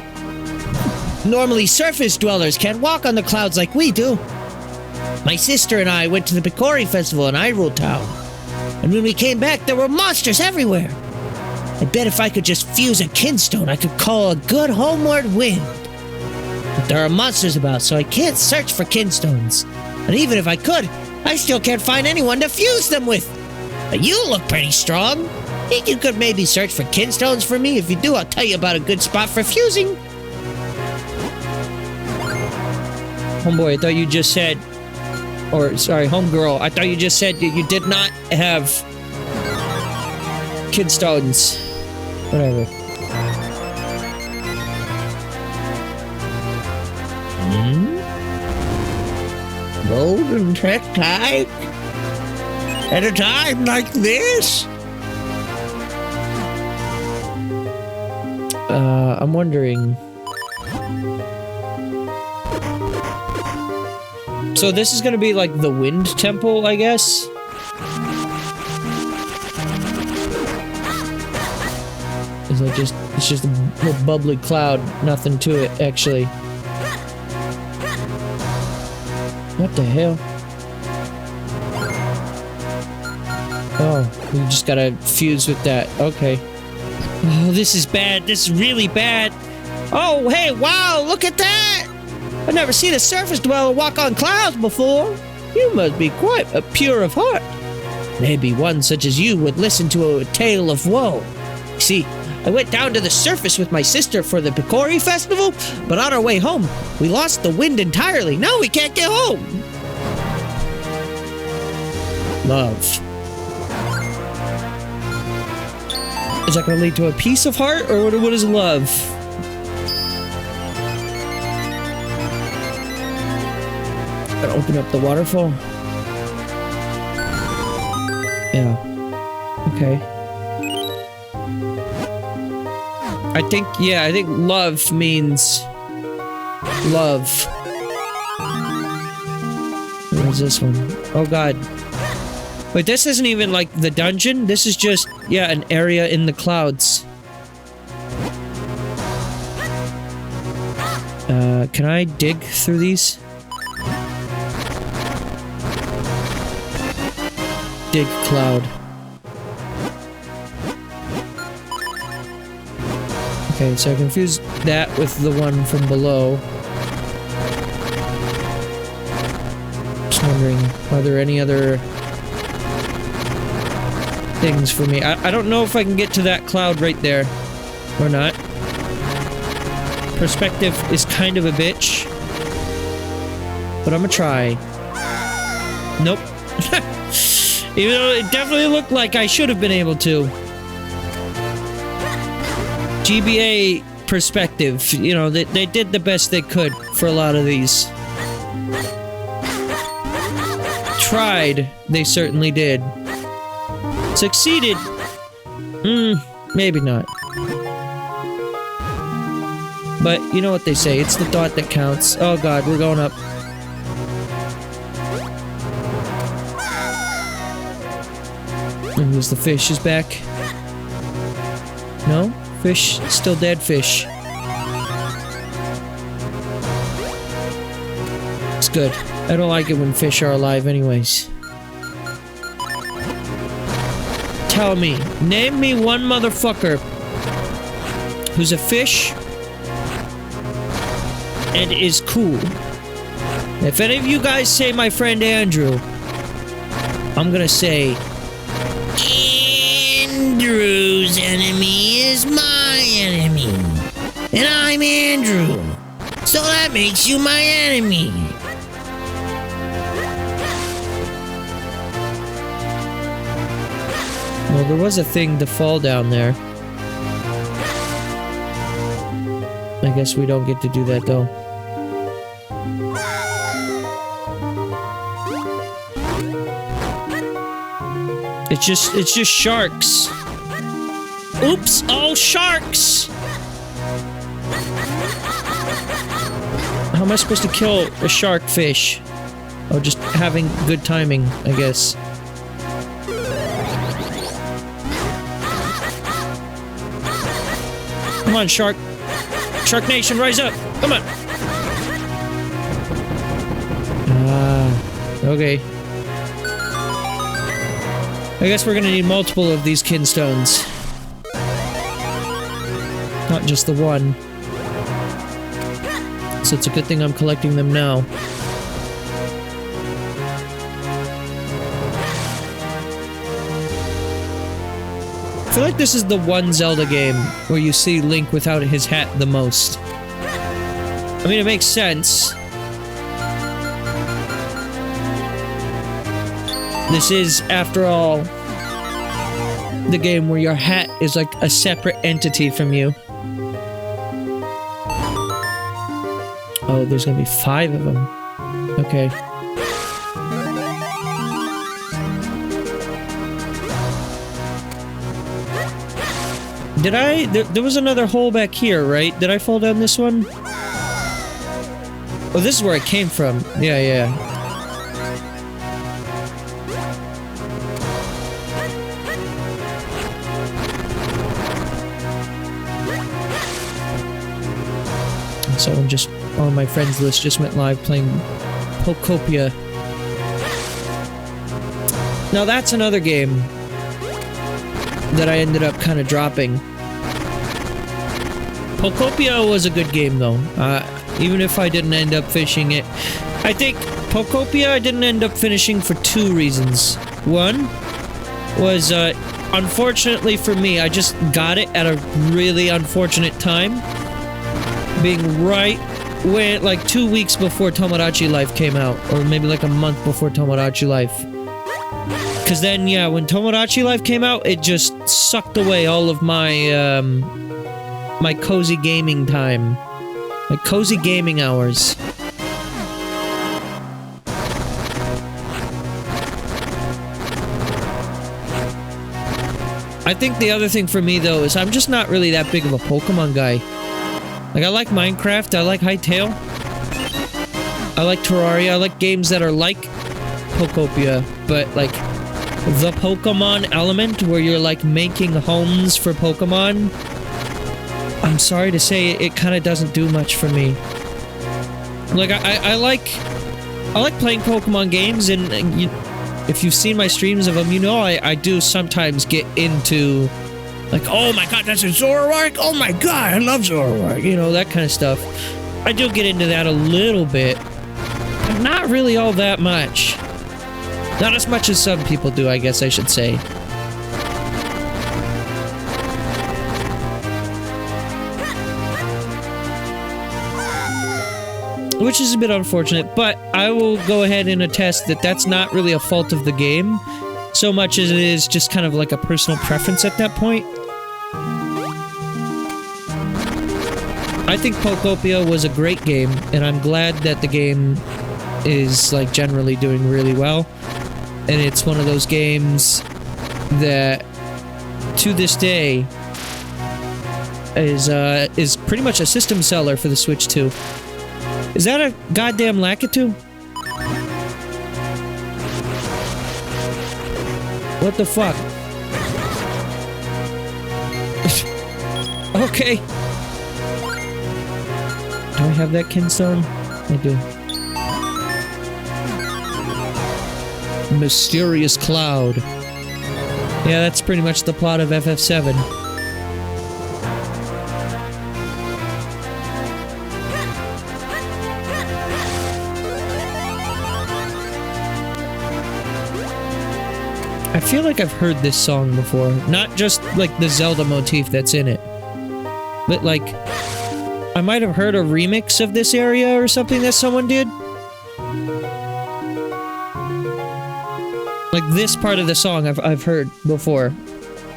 Normally, surface dwellers can't walk on the clouds like we do. My sister and I went to the Picori Festival in Hyrule Town. And when we came back, there were monsters everywhere. I bet if I could just fuse a kinstone, I could call a good homeward wind. But there are monsters about, so I can't search for kinstones. And even if I could, I still can't find anyone to fuse them with. But you look pretty strong. Think you could maybe search for kinstones for me? If you do, I'll tell you about a good spot for fusing. Homeboy, I thought you just said... Or, sorry, homegirl, I thought you just said that you did not have... Kidstones. Whatever. Golden Tektite? At a time like this? I'm wondering... So this is gonna be like the wind temple, I guess? Is that just... It's just a little bubbly cloud, nothing to it, actually. What the hell? Oh, we just gotta fuse with that. Okay. Oh, this is bad. This is really bad. Oh, hey, wow, look at that! I've never seen a surface dweller walk on clouds before. You must be quite a pure of heart. Maybe one such as you would listen to a tale of woe. See, I went down to the surface with my sister for the Picori Festival, but on our way home, we lost the wind entirely. Now we can't get home. Love. Is that going to lead to a piece of heart, or what is love? Gotta open up the waterfall. Yeah. Okay. I think love means love. What is this one? Oh god. Wait, this isn't even like the dungeon? This is just, yeah, an area in the clouds. Can I dig through these? Dig cloud. Okay, so I confused that with the one from below. Just wondering, are there any other things for me? I don't know if I can get to that cloud right there or not. Perspective is kind of a bitch, but I'm gonna try. Nope. Even though it definitely looked like I should have been able to. GBA perspective, you know, they did the best they could for a lot of these. Tried, they certainly did. Succeeded? Maybe not. But you know what they say, it's the thought that counts. Oh god, we're going up. And who's the fish is back? No? Fish? Still dead fish. It's good. I don't like it when fish are alive anyways. Tell me, name me one motherfucker who's a fish and is cool. If any of you guys say my friend Andrew, I'm gonna say Andrew's enemy is my enemy. And I'm Andrew. So that makes you my enemy. Oh, there was a thing to fall down there. I guess we don't get to do that though. It's just sharks. Oops, all sharks! How am I supposed to kill a shark fish? Oh, just having good timing, I guess. Come on, shark. Shark Nation, rise up! Come on! Okay. I guess we're gonna need multiple of these kinstones. Not just the one. So it's a good thing I'm collecting them now. I feel like this is the one Zelda game where you see Link without his hat the most. I mean, it makes sense. This is, after all, the game where your hat is like a separate entity from you. Oh, there's gonna be 5 of them. Okay. Did I? There was another hole back here, right? Did I fall down this one? Oh, this is where I came from. Yeah, yeah. Someone just on my friends list just went live playing Pokopia. Now that's another game that I ended up kind of dropping. Pokopia was a good game though, even if I didn't end up finishing it. I think Pokopia I didn't end up finishing for 2 reasons. One was, unfortunately for me, I just got it at a really unfortunate time. Being right when, like 2 weeks before Tomodachi Life came out, or maybe like a month before Tomodachi Life. Cause then, yeah, when Tomodachi Life came out, it just sucked away all of my, my cozy gaming time. My cozy gaming hours. I think the other thing for me, though, is I'm just not really that big of a Pokemon guy. Like, I like Minecraft, I like Hytale, I like Terraria, I like games that are like Pokopia, but, like, the Pokemon element, where you're, like, making homes for Pokemon, I'm sorry to say, it kind of doesn't do much for me. Like, I like playing Pokemon games, and if you've seen my streams of them, you know I do sometimes get into... like, oh my god, that's a Zoroark? Oh my god, I love Zoroark. You know, that kind of stuff. I do get into that a little bit. But not really all that much. Not as much as some people do, I guess I should say. Which is a bit unfortunate, but I will go ahead and attest that that's not really a fault of the game, so much as it is just kind of like a personal preference at that point. I think Pokopia was a great game, and I'm glad that the game is, like, generally doing really well. And it's one of those games that, to this day, is pretty much a system seller for the Switch 2. Is that a goddamn Lakitu? What the fuck? Okay. Do I have that kinstone? I do. Mysterious cloud. Yeah, that's pretty much the plot of FF7. I feel like I've heard this song before. Not just, like, the Zelda motif that's in it. But, like... I might have heard a remix of this area or something that someone did. Like, this part of the song I've heard before.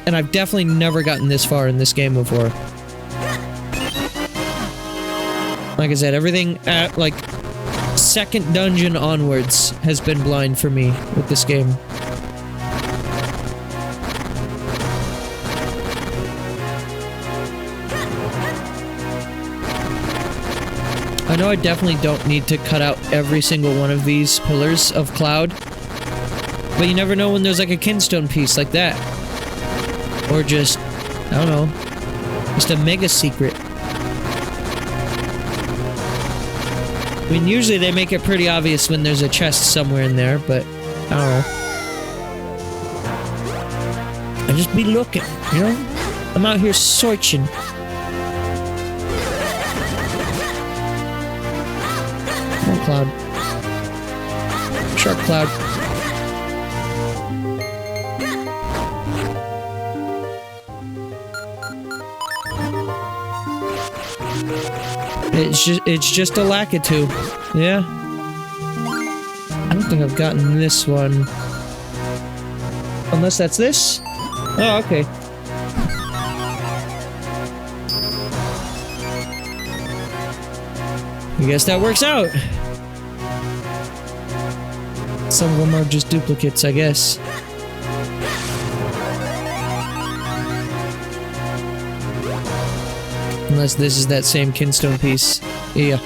And I've definitely never gotten this far in this game before. Like I said, everything at, like, second dungeon onwards has been blind for me with this game. I know I definitely don't need to cut out every single one of these pillars of cloud, but you never know when there's like a kinstone piece like that. Or just, I don't know, just a mega secret. I mean, usually they make it pretty obvious when there's a chest somewhere in there, but I don't know. I just be looking, you know? I'm out here searching. Come on, Cloud. Shark Cloud. It's just a Lakitu. Yeah. I don't think I've gotten this one. Unless that's this? Oh, okay. I guess that works out. Some of them are just duplicates, I guess. Unless this is that same kinstone piece. Yeah.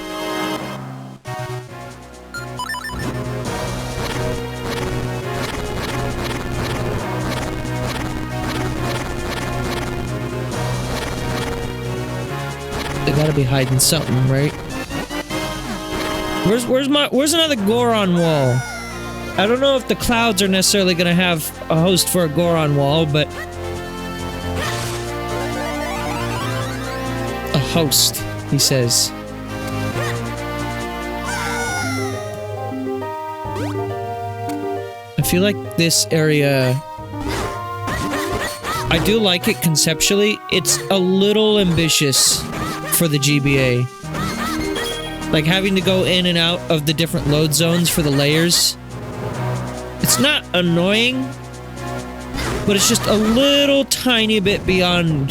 They gotta be hiding something, right? Where's another Goron wall? I don't know if the clouds are necessarily gonna have a host for a Goron wall, but a host, he says. I feel like this area, I do like it conceptually. It's a little ambitious for the GBA. Like having to go in and out of the different load zones for the layers. It's not annoying, but it's just a little tiny bit beyond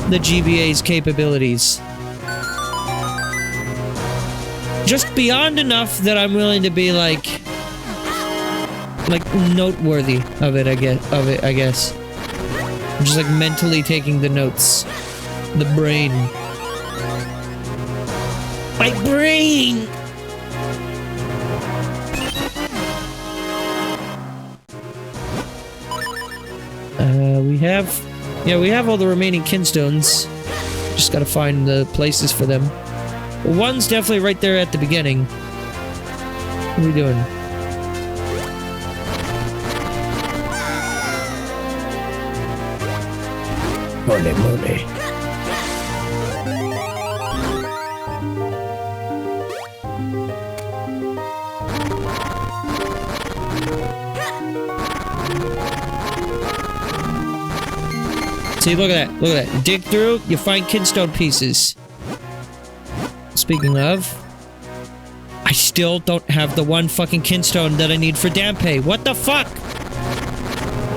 the GBA's capabilities. Just beyond enough that I'm willing to be like noteworthy of it, I guess. I'm just like mentally taking the notes. The brain. My brain! We have all the remaining kinstones. Just gotta find the places for them. One's definitely right there at the beginning. What are we doing? Mole. See, look at that. Look at that. Dig through, you find kinstone pieces. Speaking of, I still don't have the one fucking kinstone that I need for Dampe. What the fuck?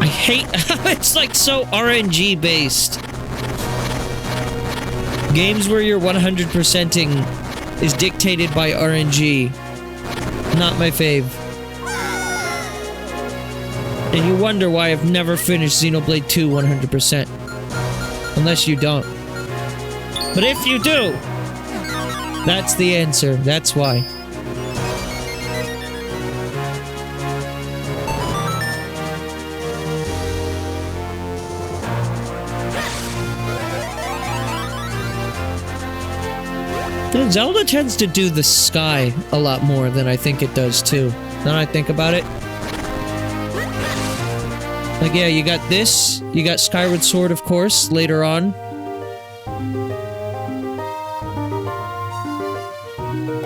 I hate how it's like so RNG based. Games where you're 100%ing is dictated by RNG. Not my fave. And you wonder why I've never finished Xenoblade 2 100%. Unless you don't. But if you do, that's the answer. That's why. Zelda tends to do the sky a lot more than I think it does too. Now I think about it. Like, yeah, you got this. You got Skyward Sword, of course, later on.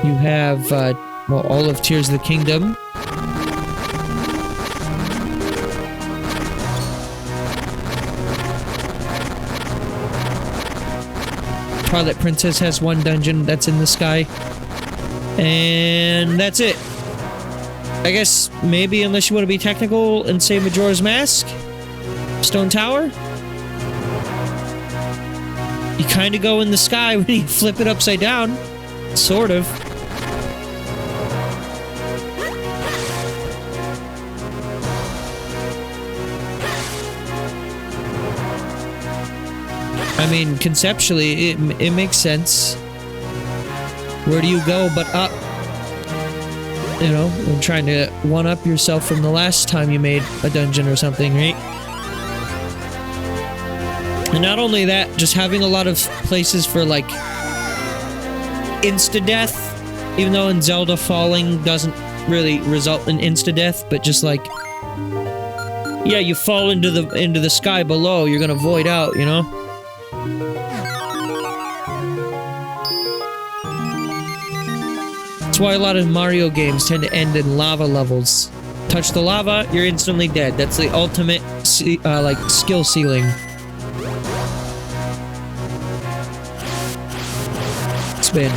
You have, well, all of Tears of the Kingdom. Twilight Princess has one dungeon that's in the sky. And that's it. I guess maybe unless you want to be technical and say Majora's Mask? Stone Tower? You kind of go in the sky when you flip it upside down. Sort of. I mean, conceptually, it makes sense. Where do you go but up? You know, and trying to one-up yourself from the last time you made a dungeon or something, right? And not only that, just having a lot of places for, like, insta-death. Even though in Zelda, falling doesn't really result in insta-death, but just, like... Yeah, you fall into the sky below, you're gonna void out, you know? That's why a lot of Mario games tend to end in lava levels. Touch the lava, you're instantly dead. That's the ultimate, like, skill ceiling. Spin.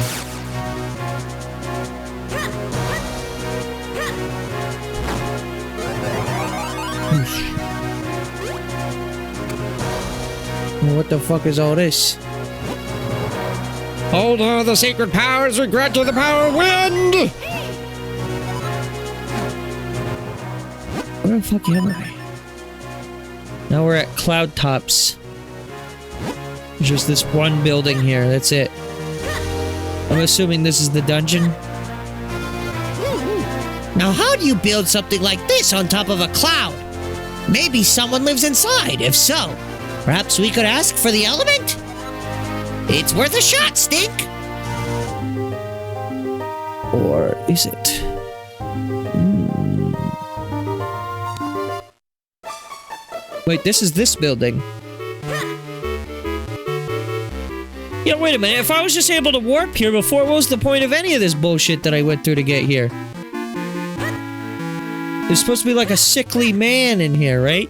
What the fuck is all this? Hold on, the secret powers regret to the power of wind! Where the fuck am I? Now we're at Cloud Tops. There's just this one building here, that's it. I'm assuming this is the dungeon. Now how do you build something like this on top of a cloud? Maybe someone lives inside. If so, perhaps we could ask for the element? It's worth a shot, Stink! Or is it? Wait, this is this building. Yeah, wait a minute. If I was just able to warp here before, what was the point of any of this bullshit that I went through to get here? There's supposed to be like a sickly man in here, right?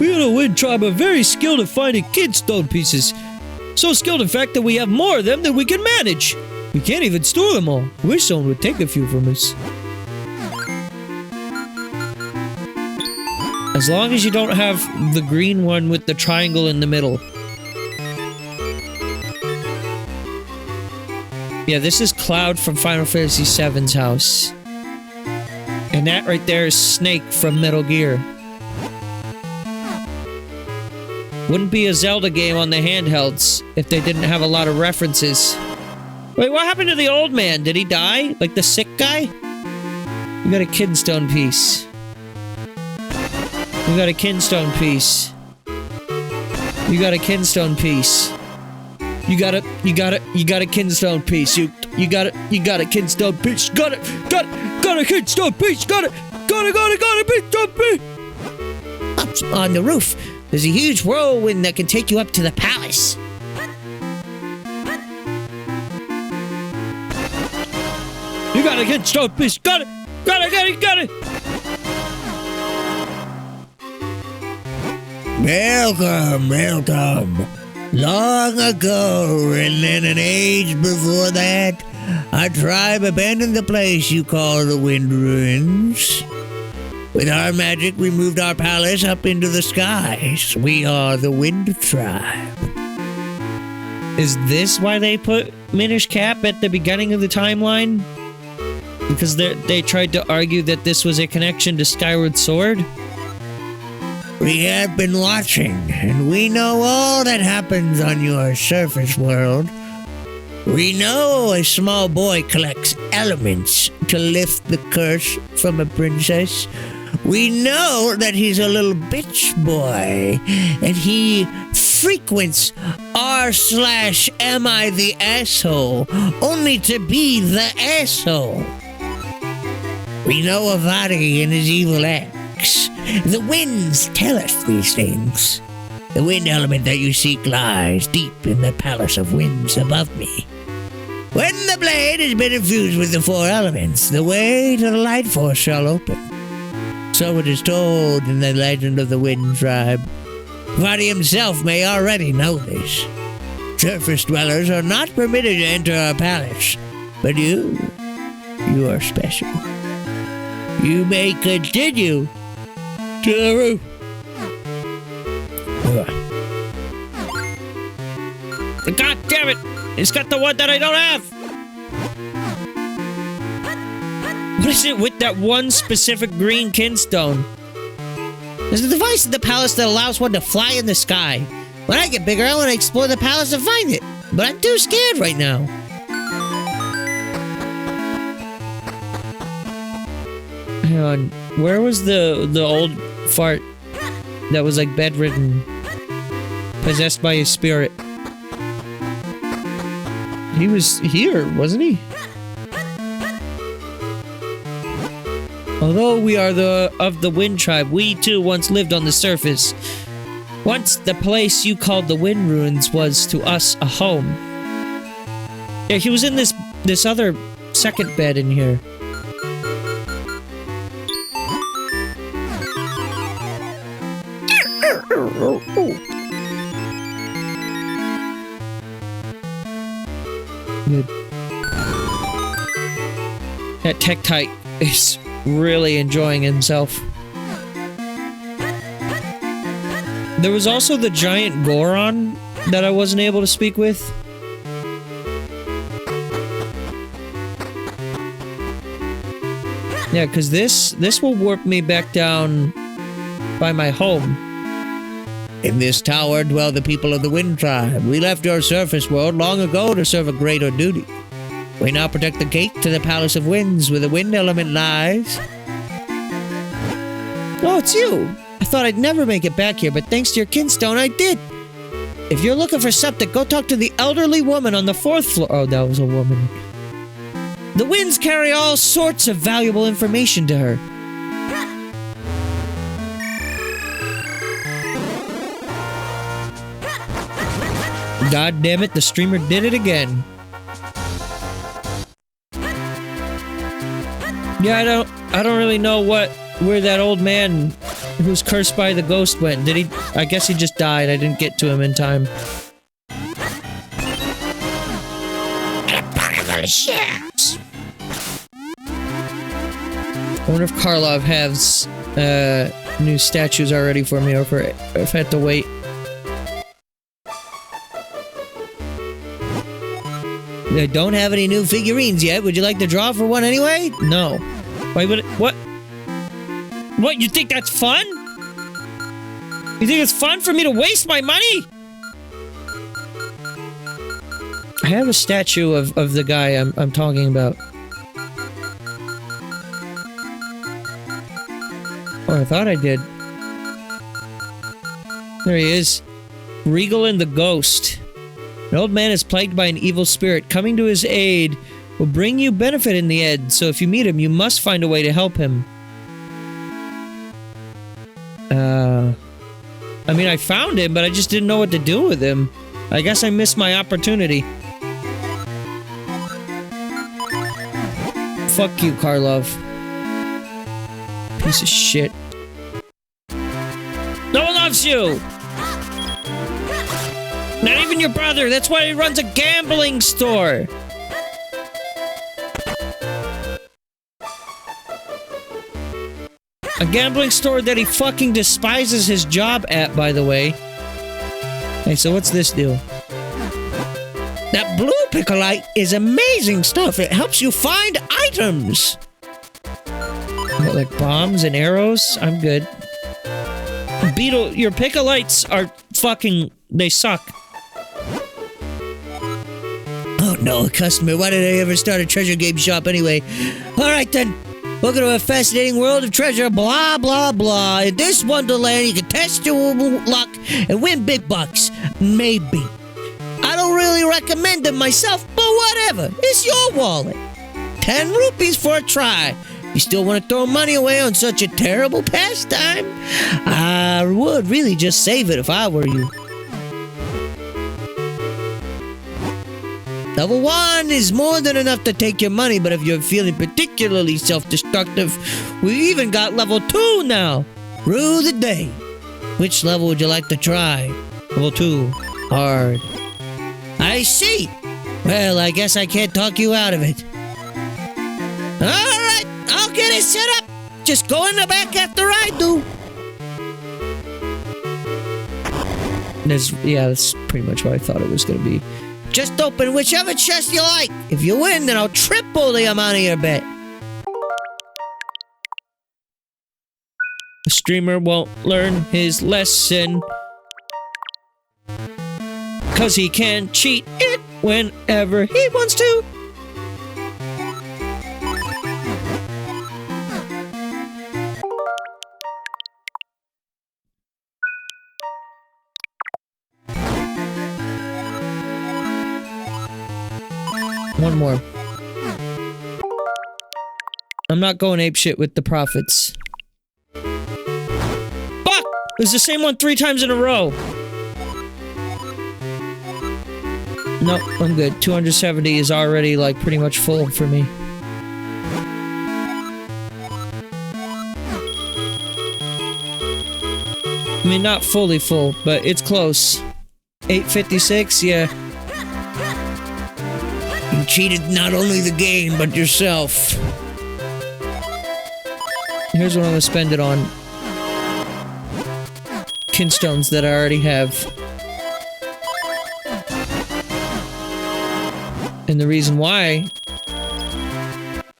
We are a wind tribe are very skilled at finding kidstone pieces. So skilled, in fact, that we have more of them than we can manage. We can't even store them all. Wish someone would take a few from us. As long as you don't have the green one with the triangle in the middle. Yeah, this is Cloud from Final Fantasy VII's house. And that right there is Snake from Metal Gear. Wouldn't be a Zelda game on the handhelds if they didn't have a lot of references. Wait, what happened to the old man? Did he die? Like the sick guy? You got a kinstone piece. You got a kinstone piece. You got a kinstone piece. You got a kinstone piece. You got a kinstone piece. Got a kinstone piece. Got a kinstone piece. Up on the roof, there's a huge whirlwind that can take you up to the palace. You got a kinstone piece. Got it. Welcome. Long ago, and in an age before that, our tribe abandoned the place you call the Wind Ruins. With our magic, we moved our palace up into the skies. We are the Wind Tribe. Is this why they put Minish Cap at the beginning of the timeline? Because they tried to argue that this was a connection to Skyward Sword? We have been watching, and we know all that happens on your surface world. We know a small boy collects elements to lift the curse from a princess. We know that he's a little bitch boy, and he frequents r/am I the asshole, only to be the asshole. We know Avadi and his evil acts. The winds tell us these things. The wind element that you seek lies deep in the palace of winds above me. When the blade has been infused with the four elements, the way to the light force shall open. So it is told in the legend of the Wind Tribe. Avadi himself may already know this. Surface dwellers are not permitted to enter our palace, but you are special. You may continue to the roof. God damn it! It's got the one that I don't have! What is it with that one specific green kinstone? There's a device in the palace that allows one to fly in the sky. When I get bigger, I want to explore the palace and find it. But I'm too scared right now. Hang on. Where was the old fart that was like bedridden? Possessed by his spirit? He was here, wasn't he? Although we are of the Wind Tribe, we too once lived on the surface. Once the place you called the Wind Ruins was to us a home. Yeah, he was in this other second bed in here. Good. That Tektite is really enjoying himself. There was also the giant Goron that I wasn't able to speak with. Yeah, because this will warp me back down by my home. In this tower dwell the people of the Wind Tribe. We left your surface world long ago to serve a greater duty. We now protect the gate to the Palace of Winds where the wind element lies. Oh, it's you! I thought I'd never make it back here, but thanks to your kinstone, I did! If you're looking for something, go talk to the elderly woman on the 4th floor. Oh, that was a woman. The winds carry all sorts of valuable information to her. God damn it, the streamer did it again. Yeah, I don't really know where that old man who's cursed by the ghost went. Did he? I guess he just died. I didn't get to him in time. I wonder if Karlov has new statues already for me, or if I have to wait. I don't have any new figurines yet. Would you like to draw for one anyway? No. Why would it, what? What, you think that's fun? You think it's fun for me to waste my money? I have a statue of the guy I'm talking about. Oh, I thought I did. There he is. Regal the Ghost. An old man is plagued by an evil spirit. Coming to his aid will bring you benefit in the end, so if you meet him, you must find a way to help him. I mean, I found him, but I just didn't know what to do with him. I guess I missed my opportunity. Fuck you, Karlov. Piece of shit. No one loves you! Not even your brother! That's why he runs a gambling store! A gambling store that he fucking despises his job at, by the way. Hey, so what's this do? That blue Picolite is amazing stuff. It helps you find items. What, like bombs and arrows? I'm good. Beetle, your Picolites are fucking... They suck. Oh no, a customer. Why did I ever start a treasure game shop anyway? Alright then. Welcome to a fascinating world of treasure, blah, blah, blah. In this wonderland, you can test your luck and win big bucks. Maybe. I don't really recommend them myself, but whatever. It's your wallet. 10 rupees for a try. You still want to throw money away on such a terrible pastime? I would really just save it if I were you. Level 1 is more than enough to take your money, but if you're feeling particularly self-destructive, we even got level 2 now. Rue the day. Which level would you like to try? Level 2. Hard. I see. Well, I guess I can't talk you out of it. Alright, I'll get it set up. Just go in the back after I do. Yeah, that's pretty much what I thought it was going to be. Just open whichever chest you like. If you win, then I'll triple the amount of your bet. The streamer won't learn his lesson. 'Cause he can cheat it whenever he wants to. One more. I'm not going apeshit with the profits. Fuck! It was the same one 3 times in a row. Nope, I'm good. 270 is already, like, pretty much full for me. I mean, not fully full, but it's close. 856, yeah. You cheated not only the game, but yourself. Here's what I'm gonna spend it on. Kinstones that I already have. And the reason why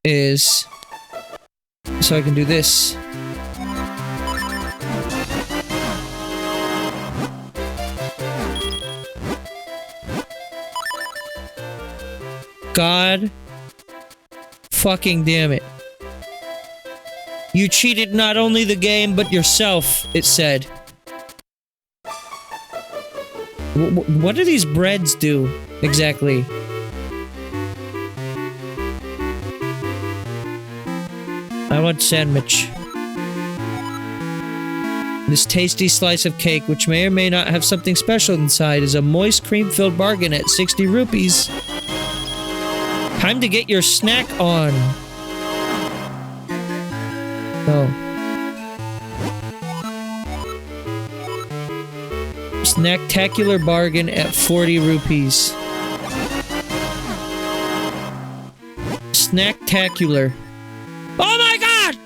is so I can do this. God fucking damn it. You cheated not only the game, but yourself, it said. What do these breads do, exactly? I want sandwich. This tasty slice of cake, which may or may not have something special inside, is a moist cream-filled bargain at 60 rupees. Time to get your snack on. Oh. Snacktacular bargain at 40 rupees. Snacktacular. Oh my god!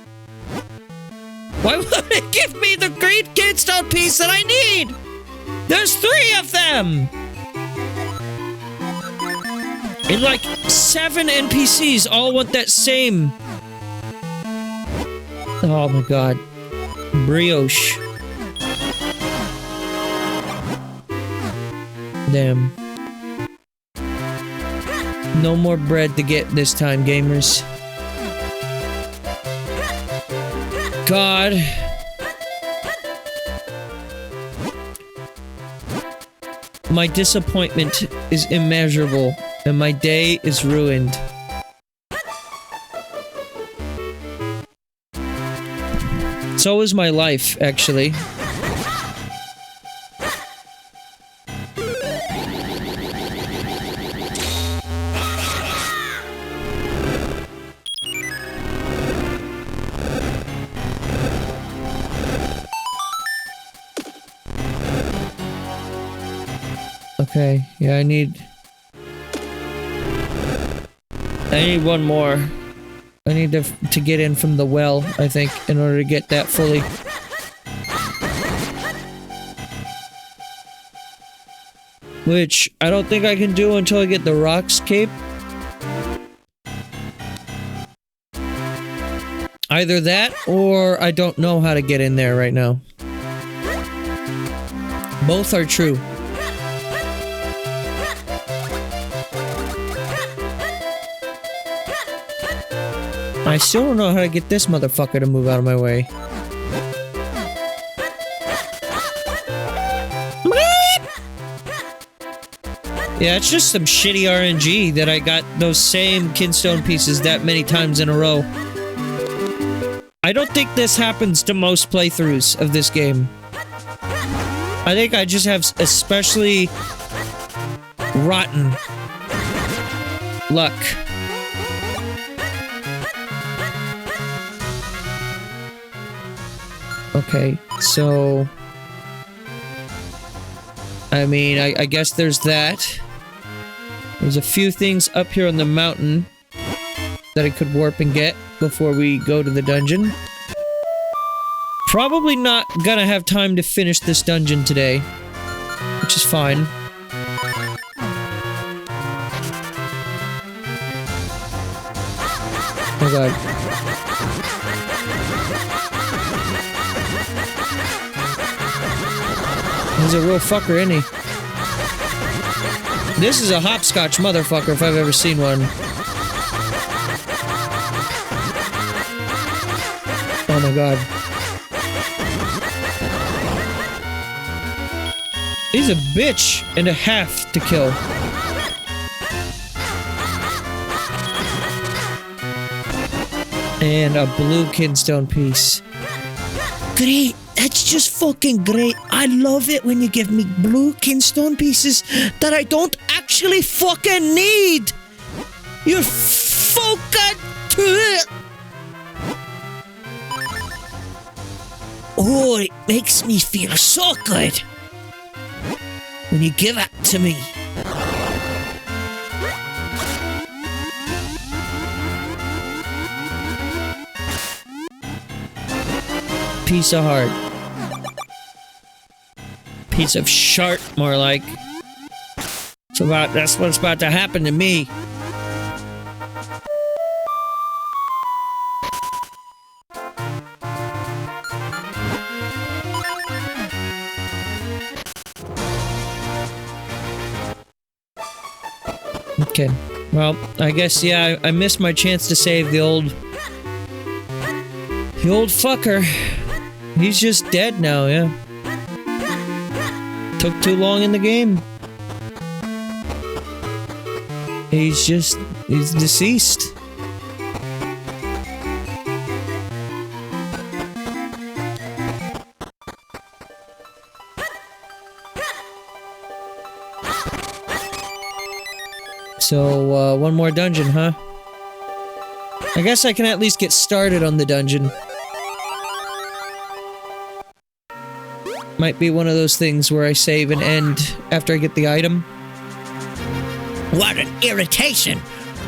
Why would it give me the green kidstone piece that I need? There's 3 of them! And like 7 NPCs all want that same. Oh my god. Brioche. Damn. No more bread to get this time, gamers. God. My disappointment is immeasurable, and my day is ruined. So is my life, actually. Okay, yeah, I need one more. I need to get in from the well, I think, in order to get that fully. Which, I don't think I can do until I get the Rocks Cape. Either that, or I don't know how to get in there right now. Both are true. I still don't know how to get this motherfucker to move out of my way. Yeah, it's just some shitty RNG that I got those same kinstone pieces that many times in a row. I don't think this happens to most playthroughs of this game. I think I just have especially rotten luck. Okay, so... I mean, I guess there's that. There's a few things up here on the mountain that I could warp and get before we go to the dungeon. Probably not gonna have time to finish this dungeon today, which is fine. Oh god. He's a real fucker, isn't he? This is a hopscotch motherfucker if I've ever seen one. Oh my god. He's a bitch and a half to kill. And a blue kinstone piece. Great. That's just fucking great. I love it when you give me blue kinstone pieces that I don't actually fucking need. You're fucking... Oh, it makes me feel so good when you give it to me. Piece of heart. Piece of shart, more like. That's what's about to happen to me. Okay. Well, I guess, yeah, I missed my chance to save the old fucker. He's just dead now, yeah. Took too long in the game. He's deceased. So, one more dungeon, huh? I guess I can at least get started on the dungeon. Might be one of those things where I save and end after I get the item. What an irritation!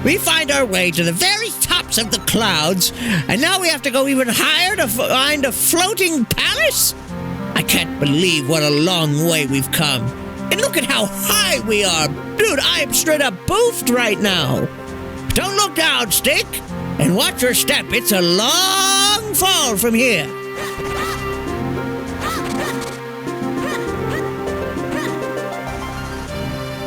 We find our way to the very tops of the clouds, and now we have to go even higher to find a floating palace? I can't believe what a long way we've come. And look at how high we are! Dude, I am straight up boofed right now! Don't look down, Stick! And watch your step, it's a long fall from here!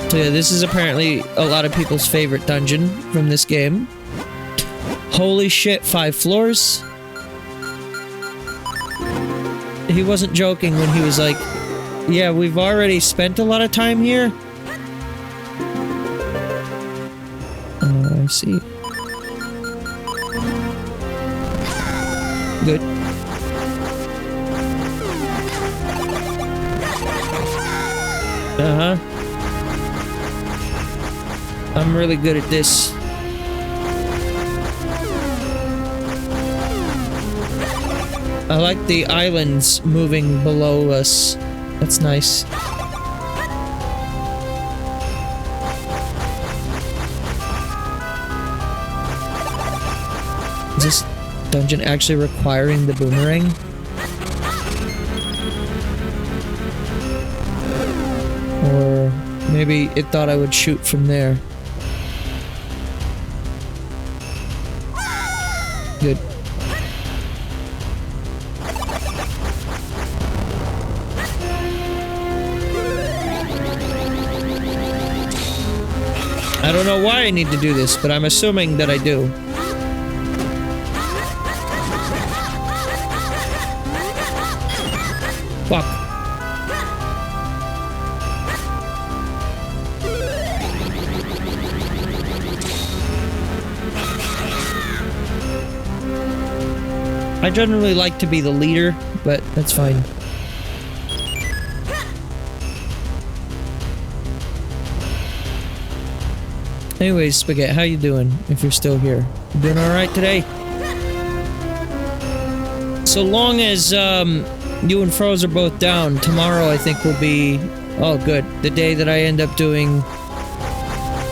So yeah, this is apparently a lot of people's favorite dungeon from this game. Holy shit, 5 floors. He wasn't joking when he was like, yeah, we've already spent a lot of time here. I see. Good. Uh-huh. I'm really good at this. I like the islands moving below us. That's nice. Is this dungeon actually requiring the boomerang? Or maybe it thought I would shoot from there. Good. I don't know why I need to do this, but I'm assuming that I do. Fuck. I generally like to be the leader, but that's fine. Anyways, Spaghetti, how you doing? If you're still here. You doing alright today? So long as, you and Froze are both down, tomorrow I think will be... Oh, good. The day that I end up doing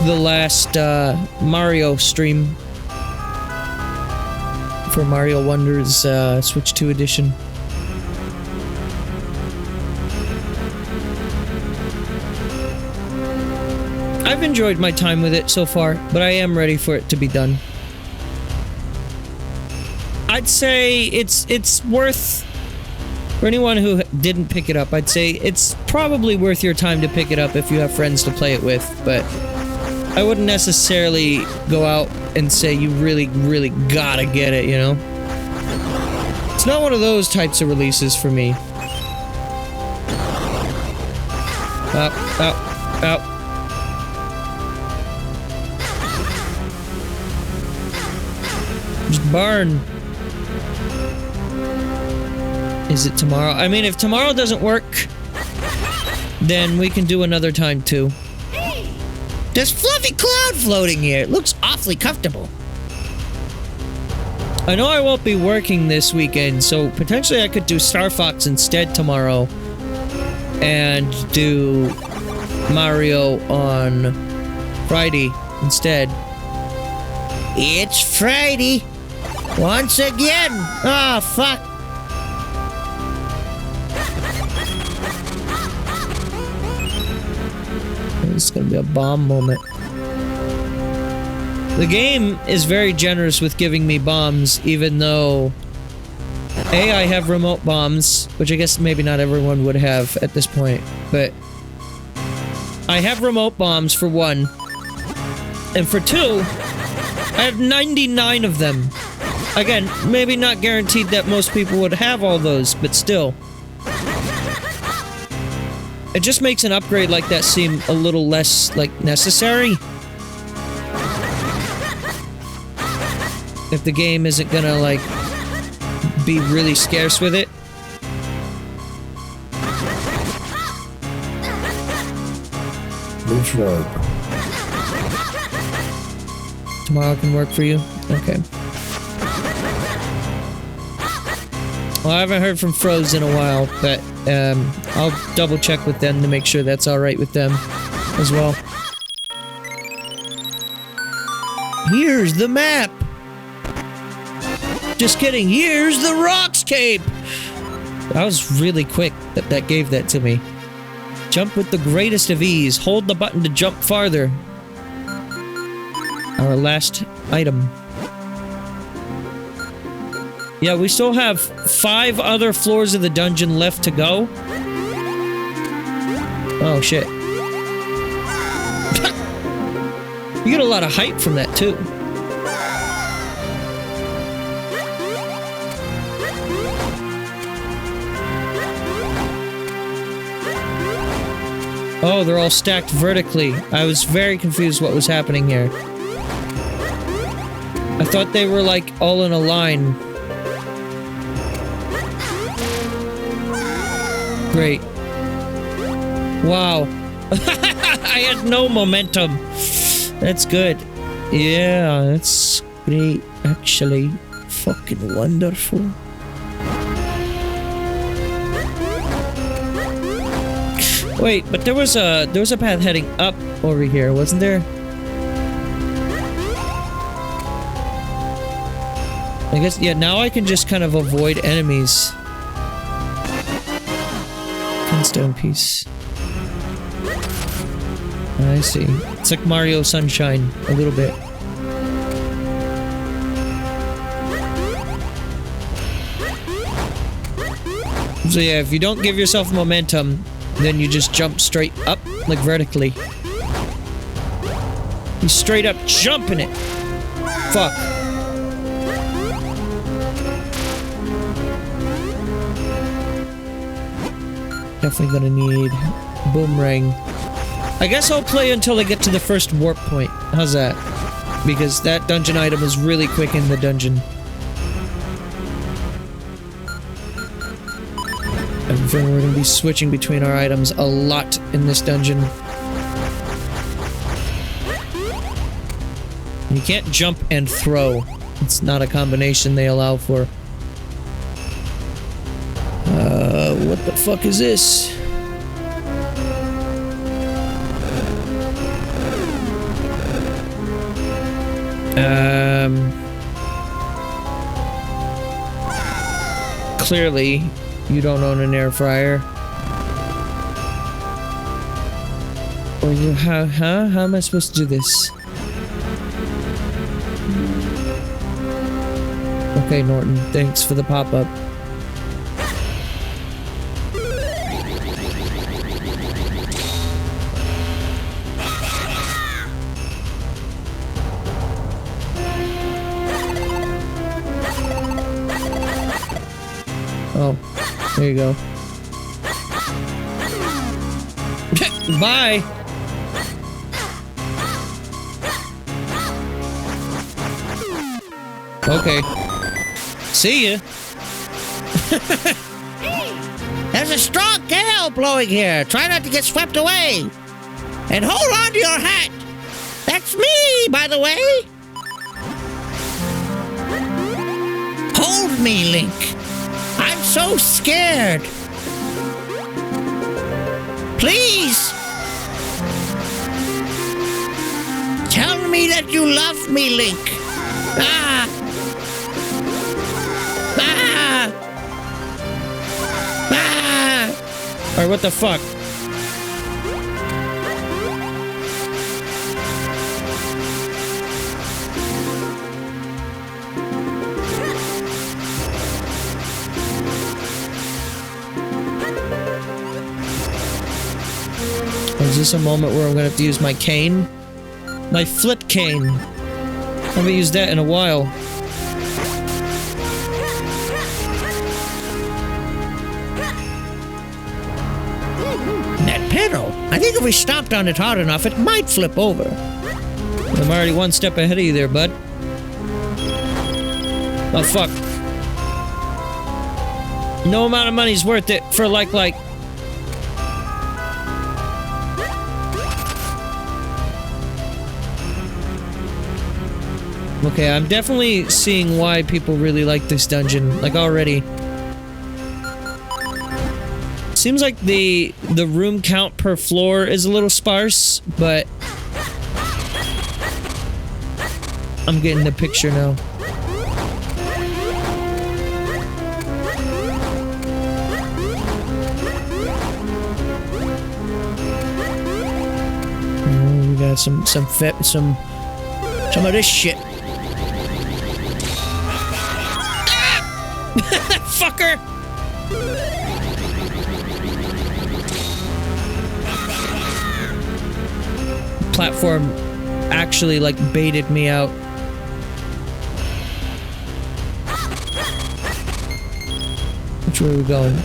the last, Mario stream. For Mario Wonders, Switch 2 edition. I've enjoyed my time with it so far, but I am ready for it to be done. I'd say it's worth, for anyone who didn't pick it up, I'd say it's probably worth your time to pick it up if you have friends to play it with, but I wouldn't necessarily go out and say you really, really gotta get it, you know? It's not one of those types of releases for me. Up, up, up. Just burn. Is it tomorrow? I mean, if tomorrow doesn't work, then we can do another time too. There's fluffy cloud floating here. It looks awfully comfortable. I know I won't be working this weekend, so potentially I could do Star Fox instead tomorrow and do Mario on Friday instead. It's Friday. Once again. Oh, fuck. It's gonna be a bomb moment. The game is very generous with giving me bombs, even though A, I have remote bombs, which I guess maybe not everyone would have at this point, but I have remote bombs for one, and for two, I have 99 of them. Again, maybe not guaranteed that most people would have all those, but still. It just makes an upgrade like that seem a little less, like, necessary. If the game isn't gonna, like, be really scarce with it. Which one? Tomorrow can work for you? Okay. Well, I haven't heard from Froze in a while, but I'll double check with them to make sure that's alright with them as well. Here's the map. Just kidding. Here's the rocks cape. That was really quick that gave that to me. Jump with the greatest of ease. Hold the button to jump farther. Our last item. Yeah, we still have 5 other floors of the dungeon left to go. Oh, shit. You get a lot of hype from that, too. Oh, they're all stacked vertically. I was very confused what was happening here. I thought they were, like, all in a line. Great. Wow. I had no momentum. That's good. Yeah, that's great, actually. Fucking wonderful. Wait, but there was a path heading up over here, wasn't there? I guess, yeah, now I can just kind of avoid enemies. Stone piece. I see. It's like Mario Sunshine, a little bit. So yeah, if you don't give yourself momentum, then you just jump straight up, like vertically. You straight up jumping it. Fuck. Definitely gonna need boomerang. I guess I'll play until I get to the first warp point. How's that? Because that dungeon item is really quick in the dungeon. I have a feeling we're gonna be switching between our items a lot in this dungeon. You can't jump and throw. It's not a combination they allow for. What the fuck is this? Clearly, you don't own an air fryer. Or you how am I supposed to do this? Okay, Norton, thanks for the pop-up. Oh, there you go. Bye! Okay. See ya. There's a strong gale blowing here. Try not to get swept away. And hold on to your hat. That's me, by the way. Hold me, Link. I'm so scared. Please. Tell me that you love me, Link. Ah. Ah. Ah. Alright, what the fuck? Is this a moment where I'm gonna have to use my cane? My flip cane. I haven't used that in a while. That pedal. I think if we stomped on it hard enough, it might flip over. I'm already one step ahead of you there, bud. Oh, fuck. No amount of money's worth it for like... Okay, I'm definitely seeing why people really like this dungeon, like already. Seems like the room count per floor is a little sparse, but I'm getting the picture now. We got some of this shit. Fucker! Platform actually like baited me out. Which way are we going?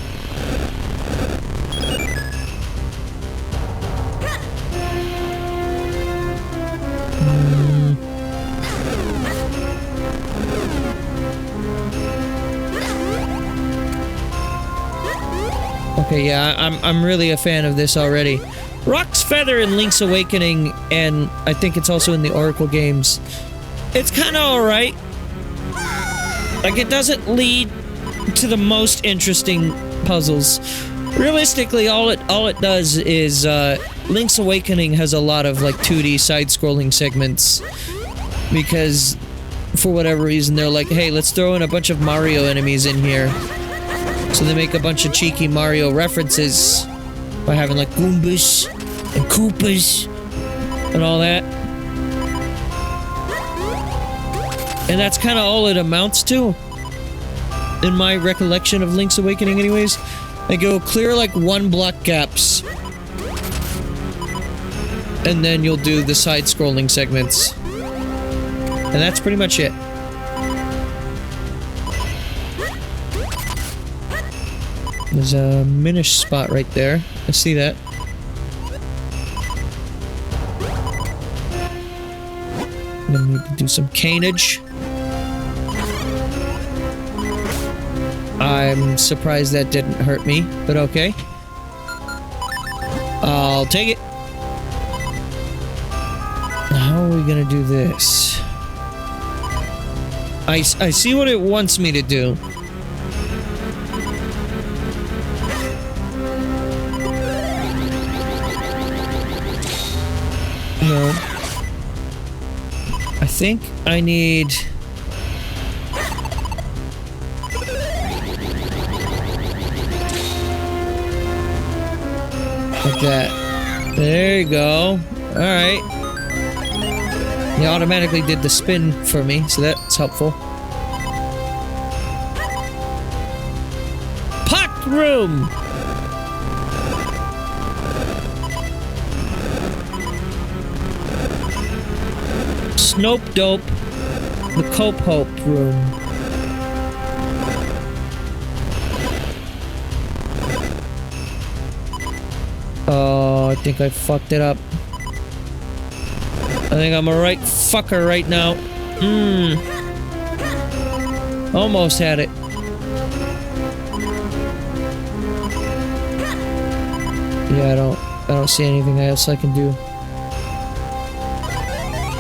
Okay, yeah, I'm really a fan of this already. Rock's Feather in Link's Awakening, and I think it's also in the Oracle games. It's kind of alright. Like, it doesn't lead to the most interesting puzzles. Realistically, all it does is, Link's Awakening has a lot of, like, 2D side-scrolling segments. Because, for whatever reason, they're like, hey, let's throw in a bunch of Mario enemies in here. So they make a bunch of cheeky Mario references by having like Goombas and Koopas and all that. And that's kind of all it amounts to, in my recollection of Link's Awakening anyways. They go clear like 1 block gaps. And then you'll do the side-scrolling segments. And that's pretty much it. There's a Minish spot right there. I see that. Then we need to do some canage. I'm surprised that didn't hurt me, but okay. I'll take it. How are we gonna do this? I see what it wants me to do. No. I think I need... like that. There you go. Alright. He automatically did the spin for me, so that's helpful. Pot room! Snope dope. The Cope Hope room. Oh, I think I fucked it up. I think I'm a right fucker right now. Almost had it. Yeah, I don't see anything else I can do.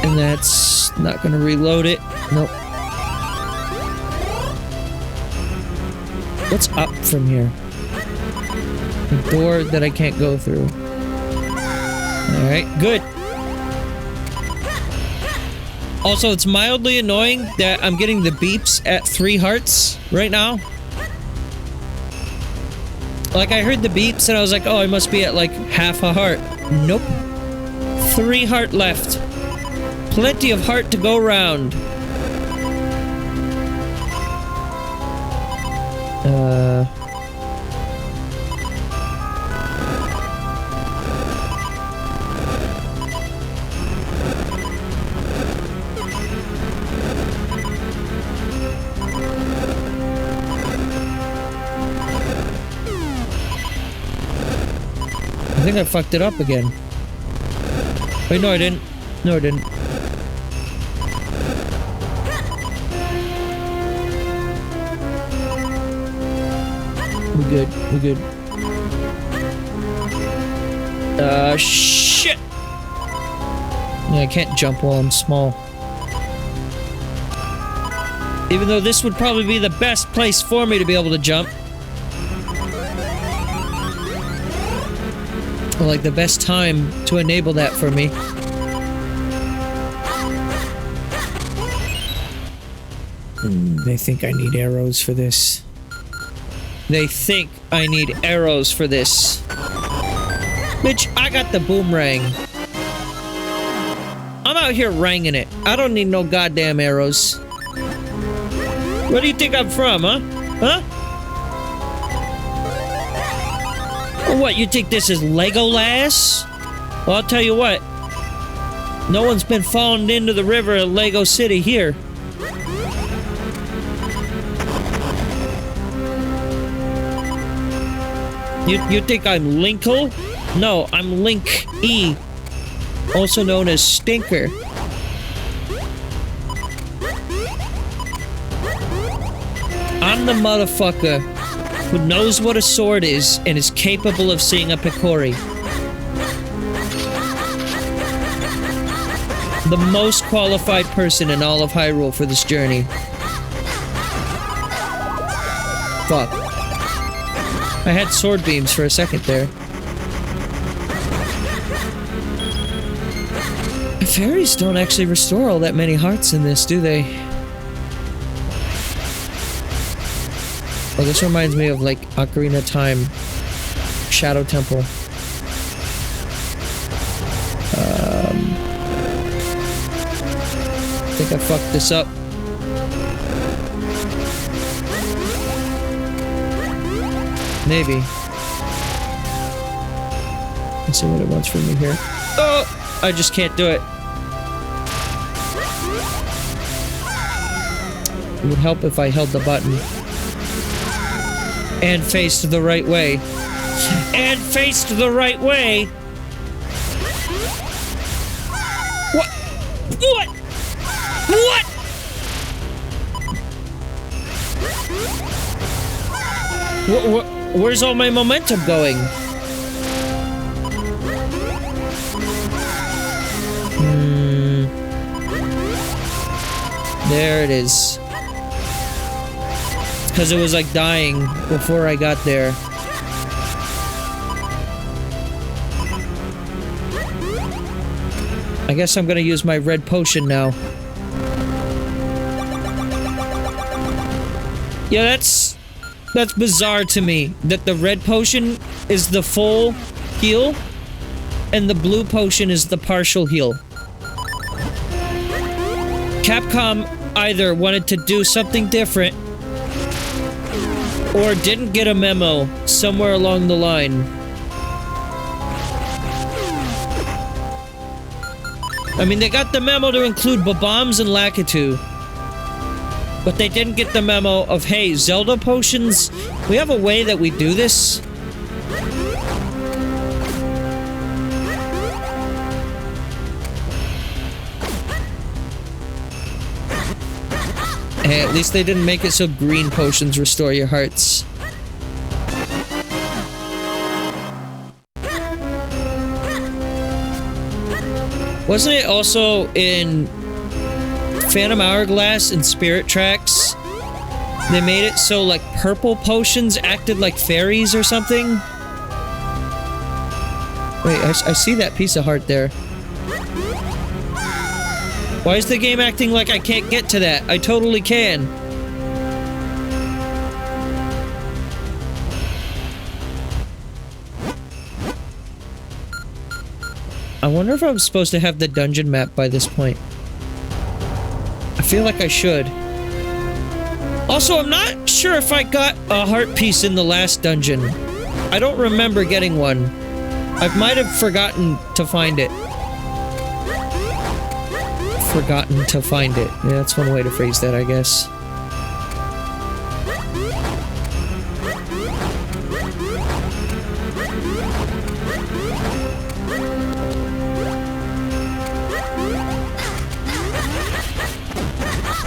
And that's not gonna reload it. Nope. What's up from here? A door that I can't go through. Alright, good. Also, it's mildly annoying that I'm getting the beeps at 3 hearts right now. Like, I heard the beeps and I was like, oh, I must be at like half a heart. Nope. 3 heart left. Plenty of heart to go round. I think I fucked it up again. Wait, no I didn't. No I didn't. We're good. We're good. Shit! Yeah, I can't jump while I'm small. Even though this would probably be the best place for me to be able to jump. Or like the best time to enable that for me. They think I need arrows for this. They think I need arrows for this. Bitch, I got the boomerang. I'm out here ranging it. I don't need no goddamn arrows. Where do you think I'm from, huh? Huh? What, you think this is Legolas? Well, I'll tell you what. No one's been falling into the river in Lego City here. You think I'm Linkle? No, I'm Link E, also known as Stinker. I'm the motherfucker who knows what a sword is and is capable of seeing a Picori. The most qualified person in all of Hyrule for this journey. Fuck. I had sword beams for a second there. Fairies don't actually restore all that many hearts in this, do they? Oh, this reminds me of like Ocarina of Time, Shadow Temple. I think I fucked this up. Maybe. Let's see what it wants from me here. Oh! I just can't do it. It would help if I held the button. And faced the right way. And faced the right way! What? What? What? Where's all my momentum going? There it is. Because it was like dying before I got there. I guess I'm gonna use my red potion now. Yeah, that's bizarre to me. That the red potion is the full heal. and the blue potion is the partial heal. Capcom either wanted to do something different or didn't get a memo somewhere along the line. I mean, they got the memo to include Bob-ombs and Lakitu, but they didn't get the memo of, hey, Zelda potions, we have a way that we do this. Hey, at least they didn't make it so green potions restore your hearts. Wasn't it also in Phantom Hourglass and Spirit Tracks? They made it so, like, purple potions acted like fairies or something? Wait, I see that piece of heart there. Why is the game acting like I can't get to that? I totally can. I wonder if I'm supposed to have the dungeon map by this point. I feel like I should. Also, I'm not sure if I got a heart piece in the last dungeon. I don't remember getting one. I might have forgotten to find it. Forgotten to find it. Yeah, that's one way to phrase that, I guess.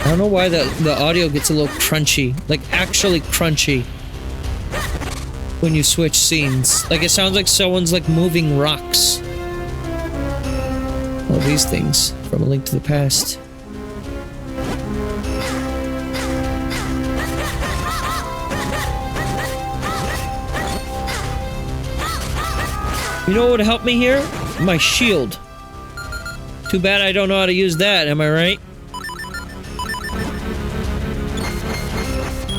I don't know why the audio gets a little crunchy. Like, actually crunchy. When you switch scenes. Like, it sounds like someone's, like, moving rocks. All these things from A Link to the Past. You know what would help me here? My shield. Too bad I don't know how to use that, am I right?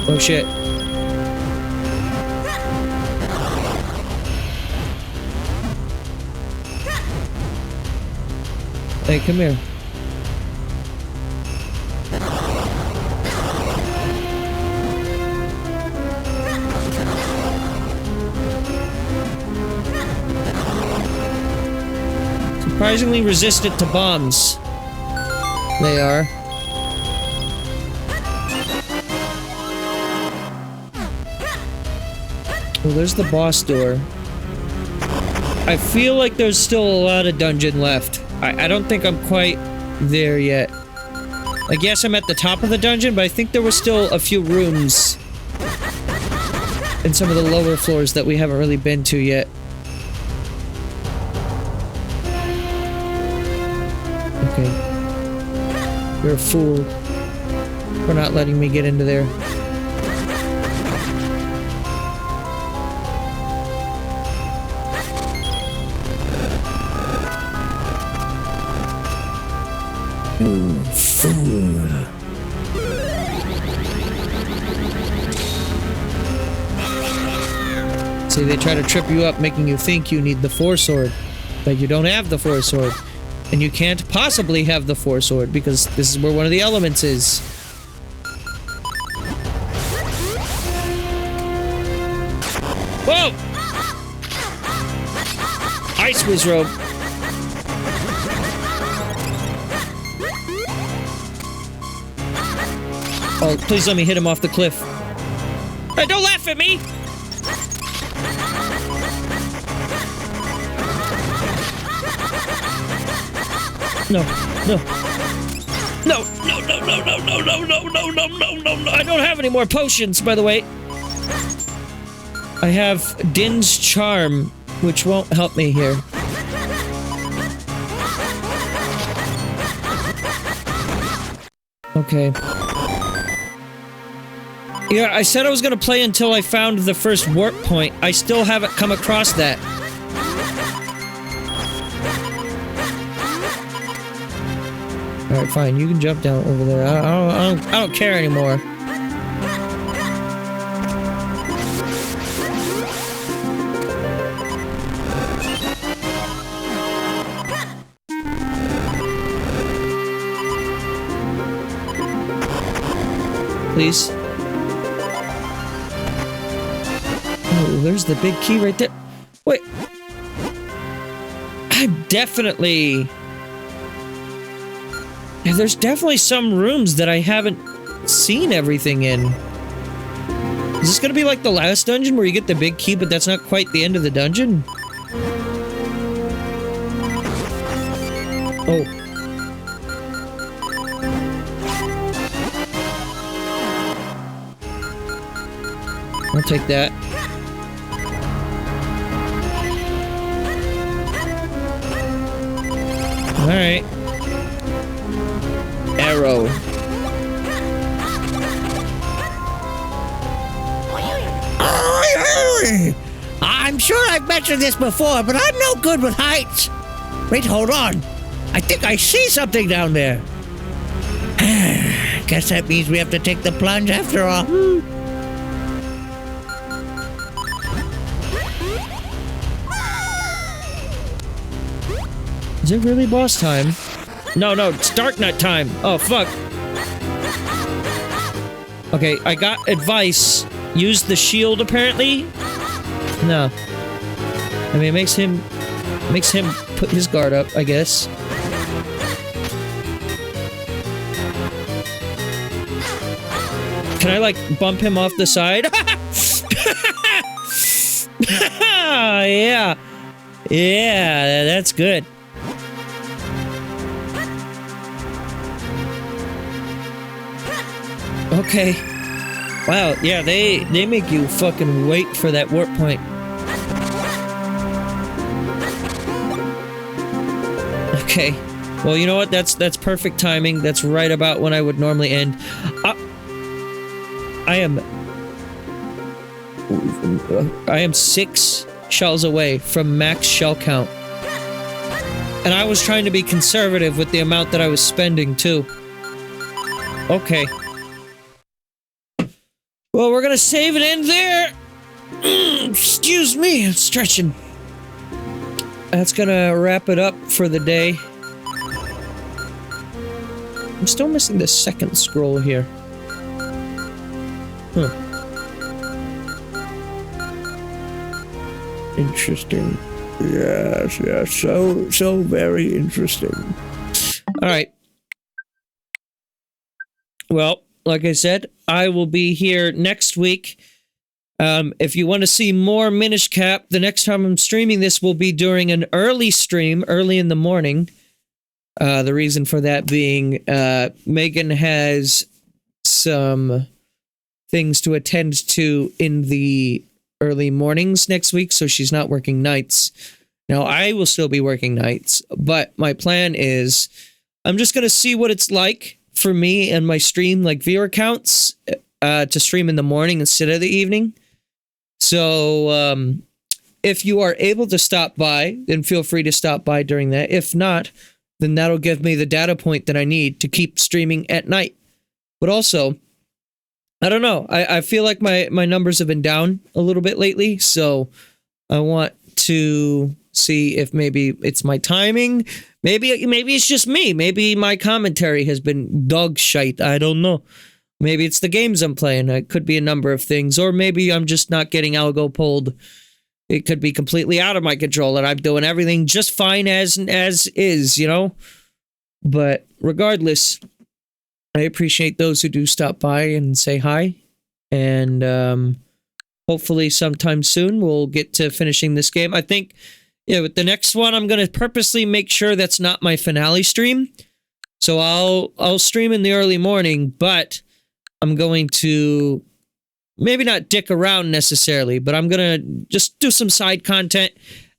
Oh shit. Hey, come here. Surprisingly resistant to bombs. They are. Well, there's the boss door. I feel like there's still a lot of dungeon left. I don't think I'm quite there yet. I guess I'm at the top of the dungeon, but I think there were still a few rooms in some of the lower floors that we haven't really been to yet. Okay. You're a fool for not letting me get into there. You fool. See, they try to trip you up, making you think you need the Force Sword, but you don't have the Force Sword. And you can't possibly have the Force Sword, because this is where one of the elements is. Whoa! Ice Whiz Robe. Oh, please let me hit him off the cliff. Hey, don't laugh at me! No, no. No, no, no, no, no, no, no, no, no, no, no, no, no. I don't have any more potions, by the way. I have Din's Charm, which won't help me here. Okay. Yeah, I said I was gonna play until I found the first warp point. I still haven't come across that. Alright, fine. You can jump down over there. I don't care anymore. please. Oh, there's the big key right there. Wait. There's definitely some rooms that I haven't seen everything in. Is this gonna be like the last dungeon where you get the big key, but that's not quite the end of the dungeon? Oh. I'll take that. Alright. Arrow. I'm sure I've mentioned this before, but I'm no good with heights. Wait, hold on. I think I see something down there. Guess that means we have to take the plunge after all. Is it really boss time? No, it's Dark Nut time. Oh, fuck. Okay, I got advice. Use the shield, apparently? No. I mean, it makes him put his guard up, I guess. Can I, like, bump him off the side? Yeah. Yeah, that's good. Okay. Wow, yeah, they make you fucking wait for that warp point. Okay. Well, you know what? That's perfect timing. That's right about when I would normally end. I am 6 shells away from max shell count. And I was trying to be conservative with the amount that I was spending, too. Okay. Well, we're gonna save and end there. Excuse me, I'm stretching. That's gonna wrap it up for the day. I'm still missing the second scroll here. Huh. Interesting. Yes, so very interesting. Alright. Well, like I said, I will be here next week. If you want to see more Minish Cap, the next time I'm streaming this will be during an early stream, early in the morning. The reason for that being, Megan has some things to attend to in the early mornings next week, so she's not working nights. Now, I will still be working nights, but my plan is I'm just going to see what it's like for me and my stream, like viewer counts, to stream in the morning instead of the evening. So, if you are able to stop by, then feel free to stop by during that. If not, then that'll give me the data point that I need to keep streaming at night. But also, I don't know, I feel like my numbers have been down a little bit lately, so I want to see if maybe it's my timing. Maybe it's just me. Maybe my commentary has been dog shite. I don't know. Maybe it's the games I'm playing. It could be a number of things. Or maybe I'm just not getting algo pulled. It could be completely out of my control and I'm doing everything just fine as is, you know? But regardless, I appreciate those who do stop by and say hi. And hopefully sometime soon we'll get to finishing this game. I think, yeah, with the next one, I'm going to purposely make sure that's not my finale stream. So I'll stream in the early morning, but I'm going to maybe not dick around necessarily, but I'm going to just do some side content.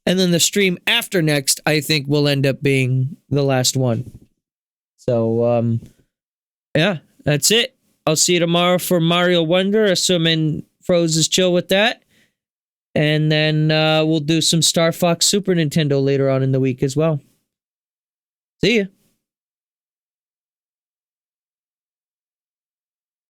And then the stream after next, I think, will end up being the last one. So, yeah, that's it. I'll see you tomorrow for Mario Wonder, assuming Froze is chill with that. And then we'll do some Star Fox Super Nintendo later on in the week as well. See ya.